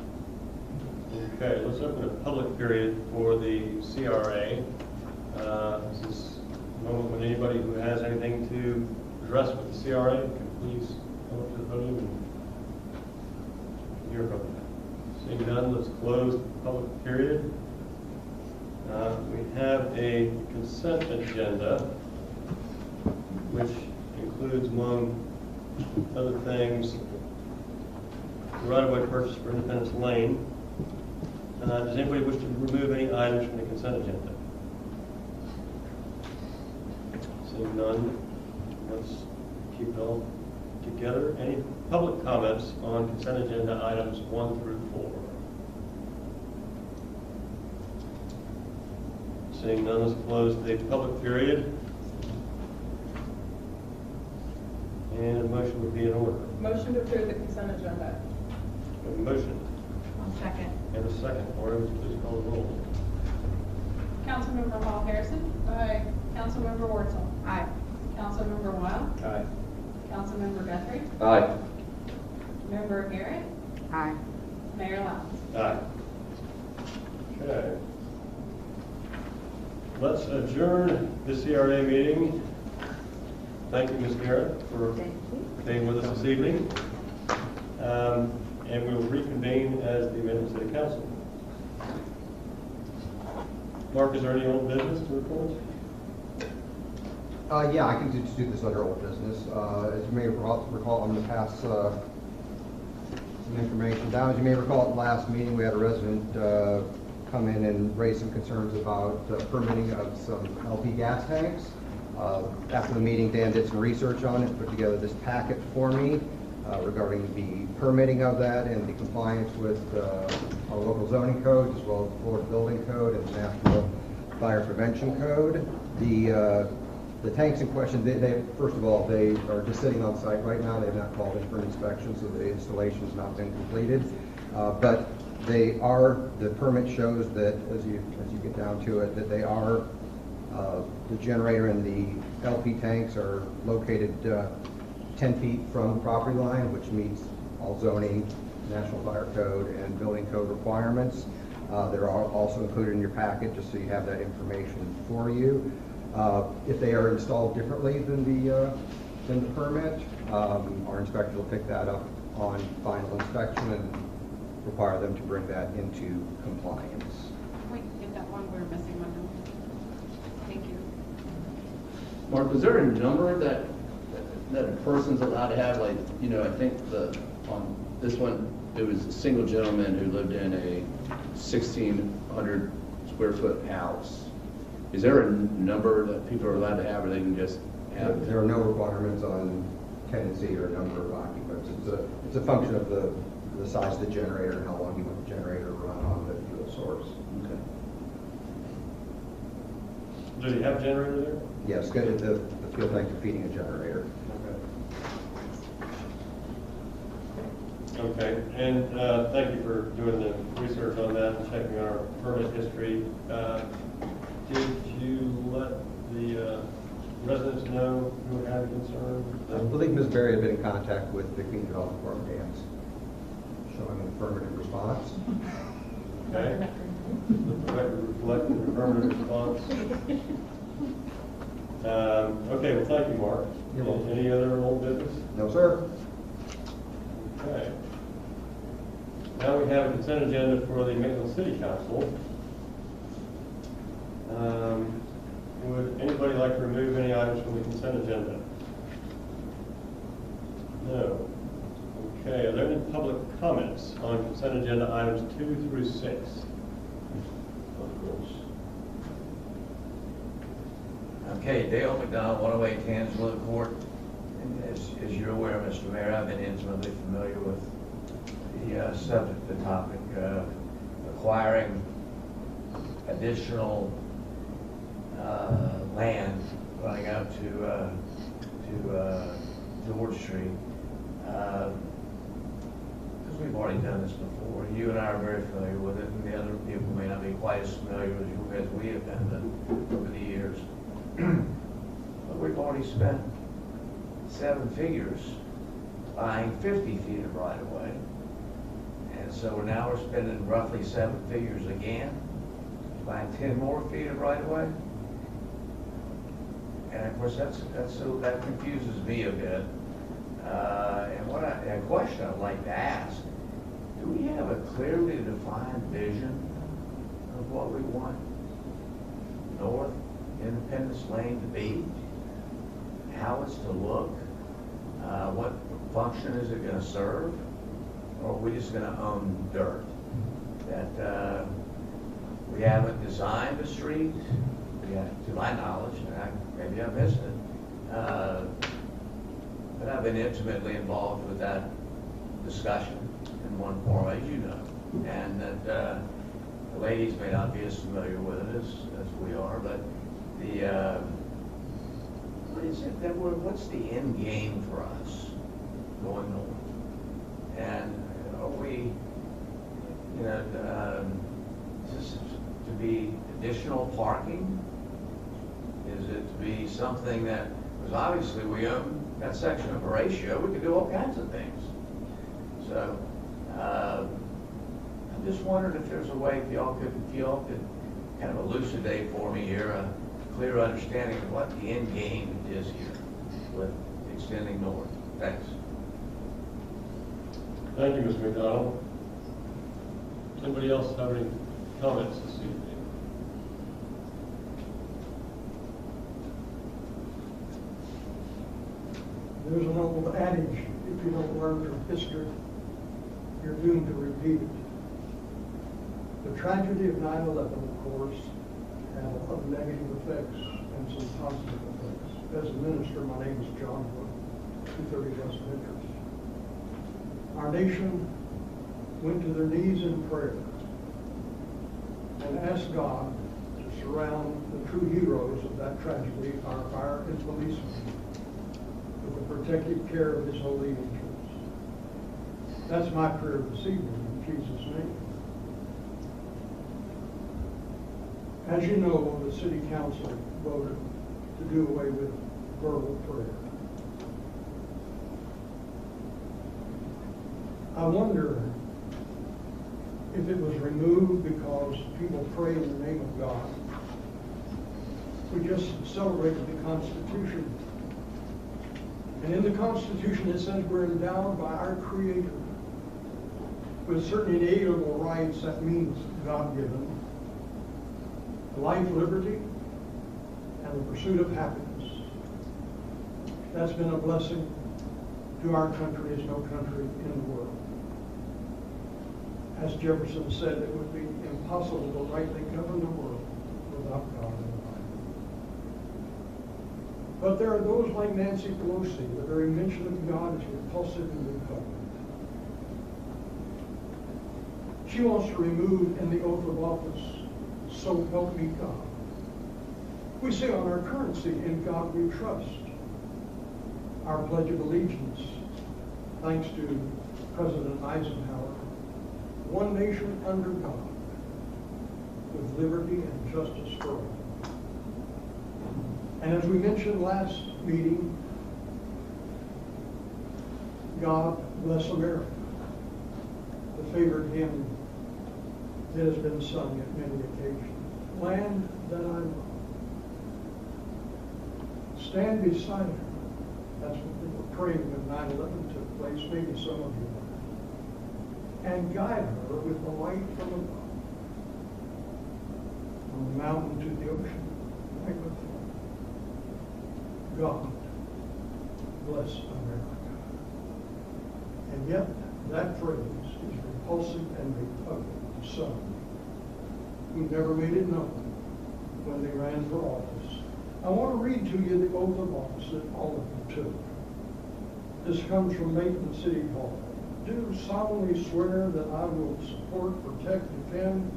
Okay, let's open a public period for the CRA. This is a moment when anybody who has anything to address with the CRA can please come up to the podium and hear from them. Seeing none, let's close the public period. We have a consent agenda, which includes, among other things, right-of-way purchase for Independence Lane. Does anybody wish to remove any items from the consent agenda? Seeing none, let's keep it all together. Any public comments on consent agenda items 1 through 4? Seeing none, let's close the public period. And a motion would be in order. Motion to approve the consent agenda. A motion I'll second. and a second. Laura, would you please call the roll? Councilmember Hall Harrison. Aye. Councilmember Wurzel. Aye. Councilmember Wild. Aye. Councilmember Guthrie. Aye. Member Garrett. Aye. Mayor Lowndes. Aye. Okay. Let's adjourn the CRA meeting. Thank you, Ms. Garrett, for being with us this evening. And we will reconvene as the amendment city council. Mark, is there any old business to report? Yeah, I can just do this under old business. As you may recall, I'm going to pass some information down. As you may recall, at the last meeting, we had a resident come in and raise some concerns about permitting of some LP gas tanks. After the meeting, Dan did some research on it, put together this packet for me regarding the permitting of that and the compliance with our local zoning codes, as well as the Florida Building Code and the National Fire Prevention Code. The tanks in question, they first of all, they are just sitting on site right now. They have not called in for an inspection, so the installation has not been completed. But they are, the permit shows that as you get down to it, that they are, the generator and the LP tanks are located 10 feet from the property line, which meets all zoning, National Fire Code, and building code requirements. They're also included in your packet, just so you have that information for you. If they are installed differently than the permit, our inspector will pick that up on final inspection and require them to bring that into compliance. Wait, get that one, we're missing one. Thank you. Mark, was there a number that a person's allowed to have? Like, you know, I think on this one, it was a single gentleman who lived in a 1,600 square foot house. Is there a number that people are allowed to have, or they can just have? There are no requirements on tenancy or number of occupants. It's a function of the size of the generator and how long you want the generator to run on the fuel source. Okay. Do you have a generator there? Yes, good. The fuel tank is feeding a generator. Okay, and thank you for doing the research on that and checking our permit history. Did you let the residents know who had concerns? I believe Ms. Berry had been in contact with the Community Development Department, Dan's showing an affirmative response. Okay. The record reflected an affirmative response. Okay, well, thank you, Mark. You're welcome. Any other old business? No, sir. Okay. Now we have a consent agenda for the Maitland City Council. Would anybody like to remove any items from the consent agenda? No. Okay, are there any public comments on consent agenda items 2 through 6? Of course. Okay, Dale McDonald, 108 Tangelo Court. And as you're aware, Mr. Mayor, I've been intimately familiar with the subject, the topic, acquiring additional land running out to George Street. Because we've already done this before. You and I are very familiar with it, and the other people may not be quite as familiar as we have been over the years. But we've already spent 7 figures buying 50 feet of right-of-way. And so now we're spending roughly 7 figures again, buying 10 more feet of right-of-way. And of course, that confuses me a bit. And a question I'd like to ask, do we have a clearly defined vision of what we want North Independence Lane to be? How it's to look? What function is it going to serve? Or are we just going to own dirt? That we haven't designed the street, to my knowledge, and maybe I missed it. But I've been intimately involved with that discussion in one form, as you know. And that the ladies may not be as familiar with it as we are, but what is it that what's the end game for us going north? And are we, is this to be additional parking? Is it to be something that, because obviously we own that section of Horatio, we could do all kinds of things. So, I'm just wondering if there's a way, if y'all could kind of elucidate for me here a clear understanding of what the end game is here with extending north. Thanks. Thank you, Mr. McDonald. Anybody else have any comments this evening? There's an old adage, if you don't learn from history, you're doomed to repeat it. The tragedy of 9/11, of course, had a lot of negative effects and some positive effects. As a minister, my name is John Wood, 230 West Ventures. Our nation went to their knees in prayer and asked God to surround the true heroes of that tragedy, our fire and policemen, with the protective care of His holy angels. That's my prayer this evening, in Jesus' name. As you know, the City Council voted to do away with verbal prayer. I wonder if it was removed because people pray in the name of God. We just celebrated the Constitution. And in the Constitution it says we're endowed by our Creator with certain inalienable rights. That means God-given. Life, liberty, and the pursuit of happiness. That's been a blessing to our country as no country in the world. As Jefferson said, it would be impossible to rightly govern the world without God in the Bible. But there are those like Nancy Pelosi, the very mention of God is repulsive and repugnant. She wants to remove in the oath of office, "So help me God." We say on our currency, "In God we trust." Our Pledge of Allegiance, thanks to President Eisenhower, "One nation under God, with liberty and justice for all." And as we mentioned last meeting, God bless America, the favored hymn that has been sung at many occasions. Land that I love. Stand beside her. That's what they were praying when 9/11 took place, maybe some of you are. And guide her with the light from above. From the mountain to the ocean, right with her. God bless America. And yet, that phrase is repulsive and repugnant to some who never made it known when they ran for office. I want to read to you the oath of office that all of you took. This comes from Maitland City Hall. Do solemnly swear that I will support, protect, defend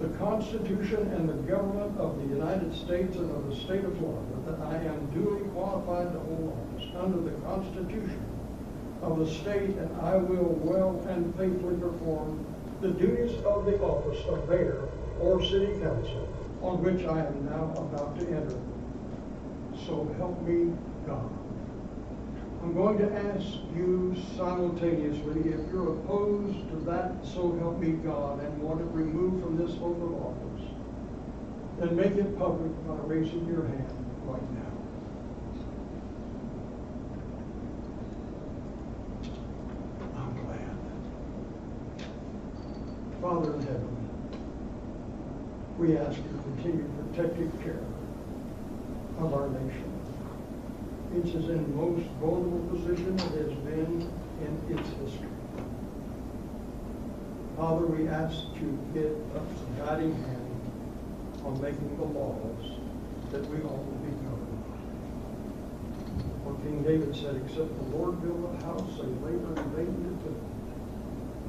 the Constitution and the government of the United States and of the state of Florida, that I am duly qualified to hold office under the Constitution of the state, and I will well and faithfully perform the duties of the office of mayor or city council on which I am now about to enter. So help me God. I'm going to ask you simultaneously if you're opposed to that "so help me God" and want it removed from this oath of office, then make it public by raising your hand right now. I'm glad. Father in heaven, we ask your continued protective care of our nation. It's in the most vulnerable position it has been in its history. Father, we ask that you get a guiding hand on making the laws that we all will be governed by. For King David said, "Except the Lord build a house, they labor in vain to build it."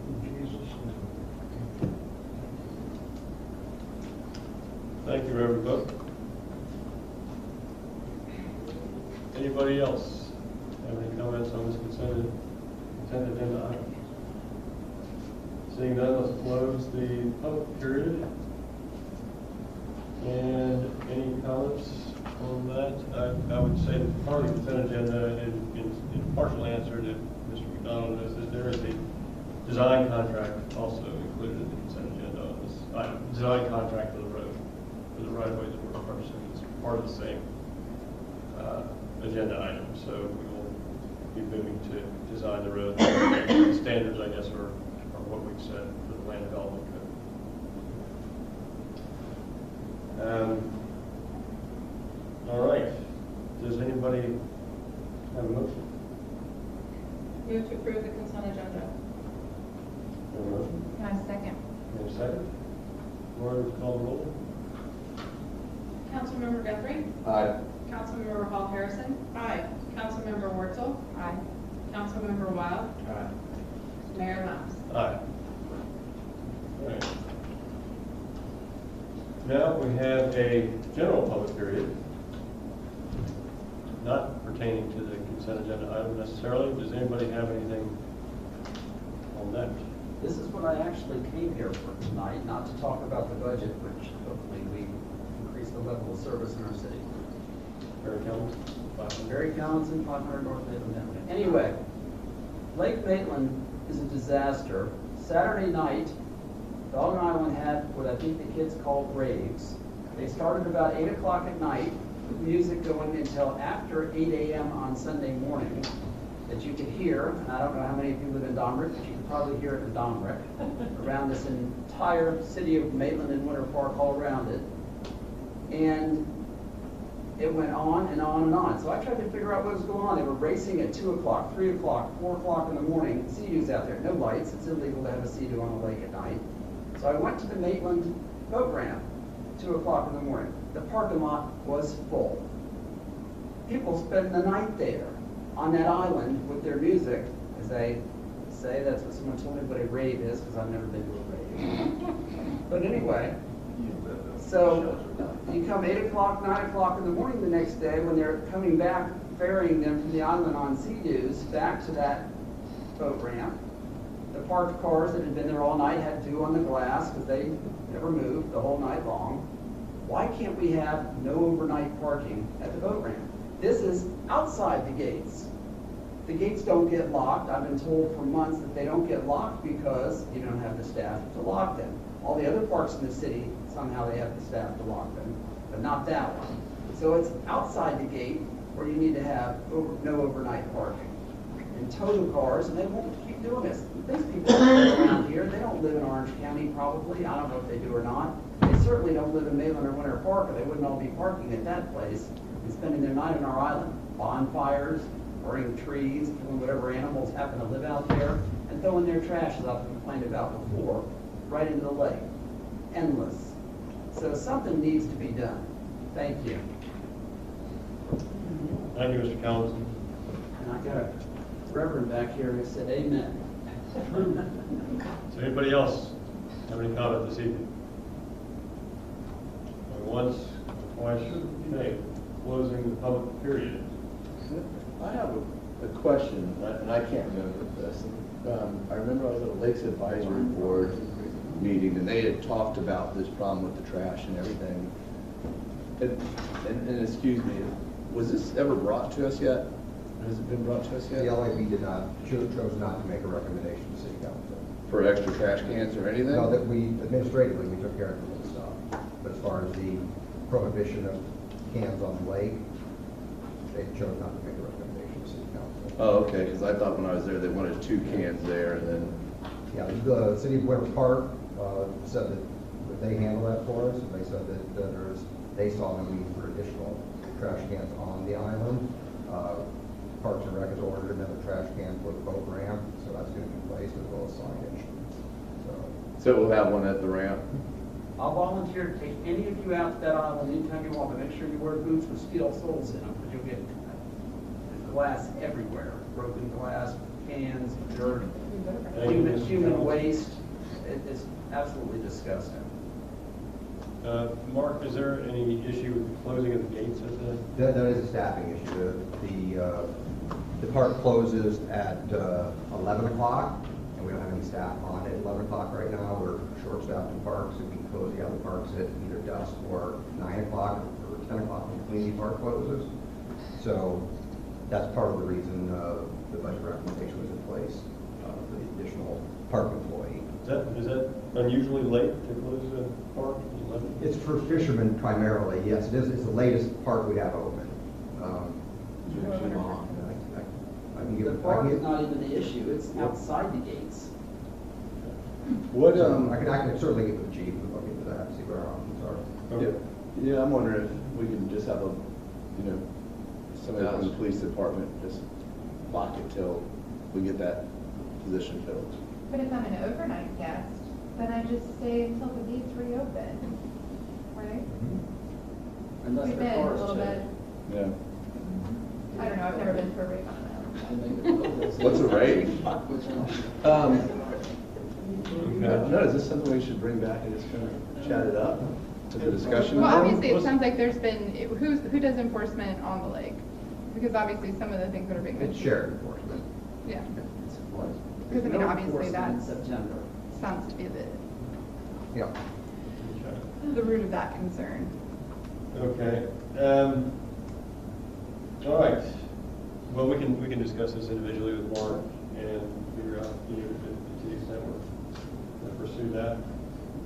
In Jesus' name. Thank you, Reverend Cook. Anybody else have any comments on this consent agenda item? Seeing none, let's close the public period. And any comments on that? I would say that part of the consent agenda is partially answered if Mr. McDonald knows that there is a design contract also included in the consent agenda on this item. Design contract for the road, for the right of ways that we're purchasing. It's part of the same agenda item, so we will be moving to design the road. The standards, I guess, are what we've said for the land development code. All right. Does anybody have a motion? move to approve the consent agenda. Have a motion? Can I have a second? Have a second? Lori, would you call the roll? Councilmember Guthrie? Aye. Councilmember Hall Harrison? Aye. Councilmember Wurzel? Aye. Councilmember Wild? Aye. Mayor Mas? Aye. All right. Now we have a general public period, not pertaining to the consent agenda item necessarily. Does anybody have anything on that? This is what I actually came here for tonight, not to talk about the budget, which hopefully we increase the level of service in our city. Barry Kellums? Barry Townsend, 500 North Maitland Avenue. Anyway, Lake Maitland is a disaster. Saturday night, Dog Island had what I think the kids called raves. They started about 8 o'clock at night, with music going until after 8 a.m. on Sunday morning that you could hear. And I don't know how many of you live in Domrick, but you could probably hear it in Domrick, around this entire city of Maitland and Winter Park, all around it. And it went on and on and on. So I tried to figure out what was going on. They were racing at 2 o'clock, 3 o'clock, 4 o'clock in the morning. Sea-Doo's out there, no lights. It's illegal to have a Sea-Doo on the lake at night. So I went to the Maitland boat ramp, 2 o'clock in the morning. The parking lot was full. People spend the night there on that island with their music, as they say. That's what someone told me what a rave is, because I've never been to a rave. But anyway, so you come 8 o'clock, 9 o'clock in the morning the next day when they're coming back, ferrying them from the island on Sea-Doos back to that boat ramp. The parked cars that had been there all night had dew on the glass because they never moved the whole night long. Why can't we have no overnight parking at the boat ramp? This is outside the gates. The gates don't get locked. I've been told for months that they don't get locked because you don't have the staff to lock them. All the other parks in the city, somehow they have the staff to lock them, but not that one. So it's outside the gate where you need to have no overnight parking. And tow the cars, and they won't keep doing this. These people live around here, they don't live in Orange County probably. I don't know if they do or not. They certainly don't live in Maitland or Winter Park, or they wouldn't all be parking at that place and spending their night on our island. Bonfires, burning trees, killing whatever animals happen to live out there, and throwing their trash, as I've complained about before, right into the lake. Endless. So something needs to be done. Thank you. Thank you, Mr. Collins. And I got a reverend back here who said amen. Does anybody else have any comment this evening? Going once, twice, okay, closing the public period. I have a question, and I can't remember this. I remember I was at a Lakes Advisory Board meeting, and they had talked about this problem with the trash and everything. And excuse me, was this ever brought to us yet? Has it been brought to us yet? The LAB did not, chose not to make a recommendation to city council. For extra trash cans or anything? No, that we, administratively, we took care of the stuff. But as far as the prohibition of cans on the lake, they chose not to make a recommendation to city council. Oh, okay, because I thought when I was there, they wanted 2 cans there, and then... Yeah, the city of Winter Park said that they handle that for us. And they said that they saw no need for additional trash cans on the island. Parks and Rec has ordered another trash can for the boat ramp, so that's going to be placed as well as signage. So we'll have one at the ramp? I'll volunteer to take any of you out to that island anytime you want, but make sure you wear boots with steel soles in them, because you'll get glass everywhere. Broken glass, cans, dirt, human waste. It's absolutely disgusting. Mark, is there any issue with the closing of the gates at the? That is a staffing issue. The park closes at 11 o'clock, and we don't have any staff on at 11 o'clock right now. We're short-staffed in parks, and we close the other parks at either dusk or 9 o'clock or 10 o'clock when the community park closes. So that's part of the reason the budget recommendation was in place for the additional park employee. Is that unusually late to close the park? 11? It's for fishermen primarily, yes. It is. It's the latest park we have open. The park is not even the issue, it's outside the gates. What, I can certainly get with the chief and look into that, see where our options are. Yeah, I'm wondering if we can just have somebody from the police department just lock it till we get that position filled. But if I'm an overnight guest, then I just stay until the gates reopen, right? Unless We've the been a cars little check. bit, Yeah. I don't know, I've never been to a rave on that. What's a rave? Okay. No, is this something we should bring back and just kind of chat it up to the discussion? Well, forum? obviously, it sounds like there's been, who does enforcement on the lake? Because obviously, some of the things that are being It's mentioned. shared enforcement. Yeah, What? because I mean, No obviously, enforcement in that September. sounds to be Yeah. the root of that concern. Okay. All right. Well, we can discuss this individually with Mark and figure out, you know, to the extent we're going to pursue that.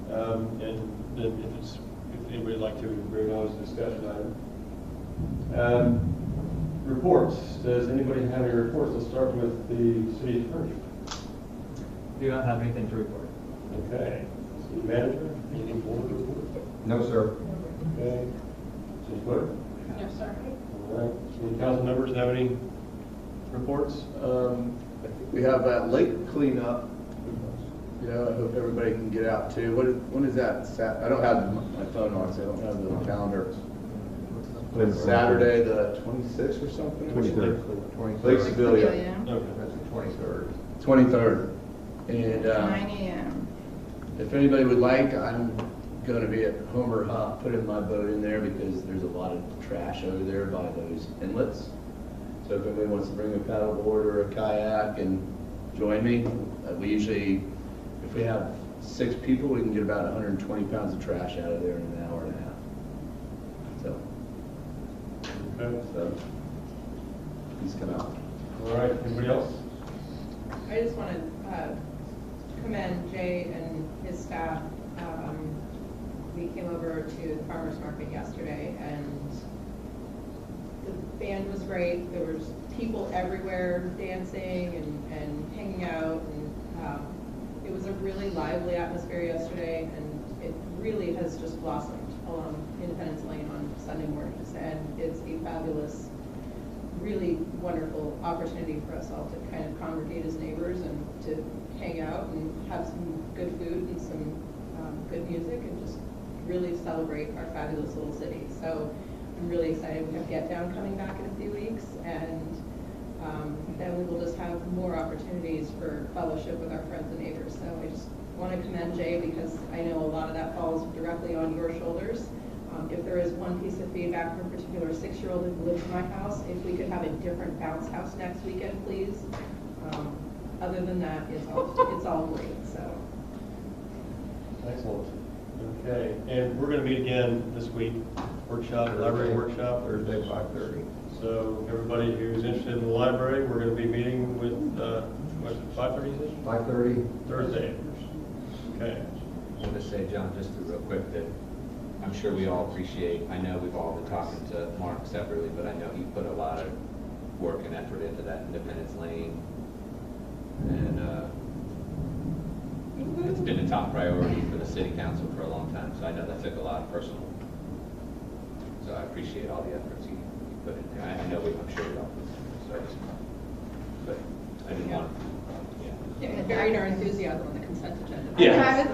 And then if anybody would like to bring on as a discussion item. Reports. Does anybody have any reports? Let's start with the city attorney. Do not have anything to report. Okay. City manager, anything board report? No, sir. Okay. City clerk? Yes, sir. All right. Any council members have any reports? I think we have that lake cleanup. Yeah, I hope everybody can get out too. When is that? I don't have my phone on, so I don't have the calendar. It's Saturday, the 26th or something? 23rd. Lake Cecilia, Okay. That's the 23rd. 23rd. And 9 a.m. if anybody would like, I'm going to be at Homer Hop, putting my boat in there because there's a lot of trash over there by those inlets. So if anybody wants to bring a paddleboard or a kayak and join me, we usually, if we have 6 people, we can get about 120 pounds of trash out of there in an hour and a half. So please come out. All right. Anybody else? I just want to commend Jay and his staff. We came over to the farmer's market yesterday, and the band was great. There was people everywhere dancing and hanging out, and it was a really lively atmosphere yesterday, and it really has just blossomed along Independence Lane on Sunday mornings, and it's a fabulous, really wonderful opportunity for us all to kind of congregate as neighbors and to hang out and have some good food and some good music and just really celebrate our fabulous little city. So I'm really excited. We have Get Down coming back in a few weeks, and then we will just have more opportunities for fellowship with our friends and neighbors. So I just want to commend Jay because I know a lot of that falls directly on your shoulders. If there is one piece of feedback from a particular 6-year-old who lives in my house, if we could have a different bounce house next weekend, please. Other than that, it's all great. So. Excellent. Okay. And we're going to meet again this week. Workshop, library workshop. Thursday, 5:30. So everybody who's interested in the library, we're going to be meeting with, what's it, 5:30? 5:30. Thursday. Okay. I want to say, John, just real quick, that I'm sure we all appreciate, I know we've all been talking to Mark separately, but I know he put a lot of work and effort into that Independence Lane. And it's been a top priority for the city council for a long time, so I know that took a lot of personal. So I appreciate all the efforts he put in there. I know I'm sure we all put in there, so but I didn't want to. Yeah, buried our enthusiasm on the consent agenda. Yeah,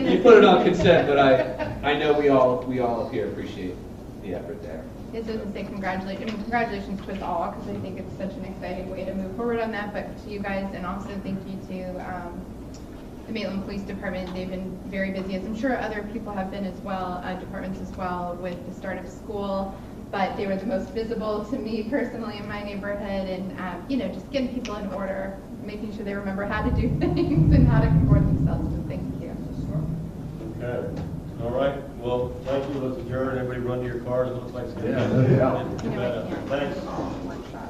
you put it on consent, but I know we all up here appreciate the effort there. It doesn't say congratulations. I mean, congratulations to us all because I think it's such an exciting way to move forward on that. But to you guys, and also thank you to the Maitland Police Department. They've been very busy, as I'm sure other people have been as well, departments as well, with the start of school. But they were the most visible to me personally in my neighborhood, and just getting people in order, making sure they remember how to do things and how to comport themselves. So thank you. Okay. All right. Well, thank you. Let's adjourn. Everybody run to your cars. It looks like it's going to Yeah. be. Thanks. Workshop.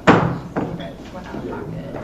You guys went out and talked it.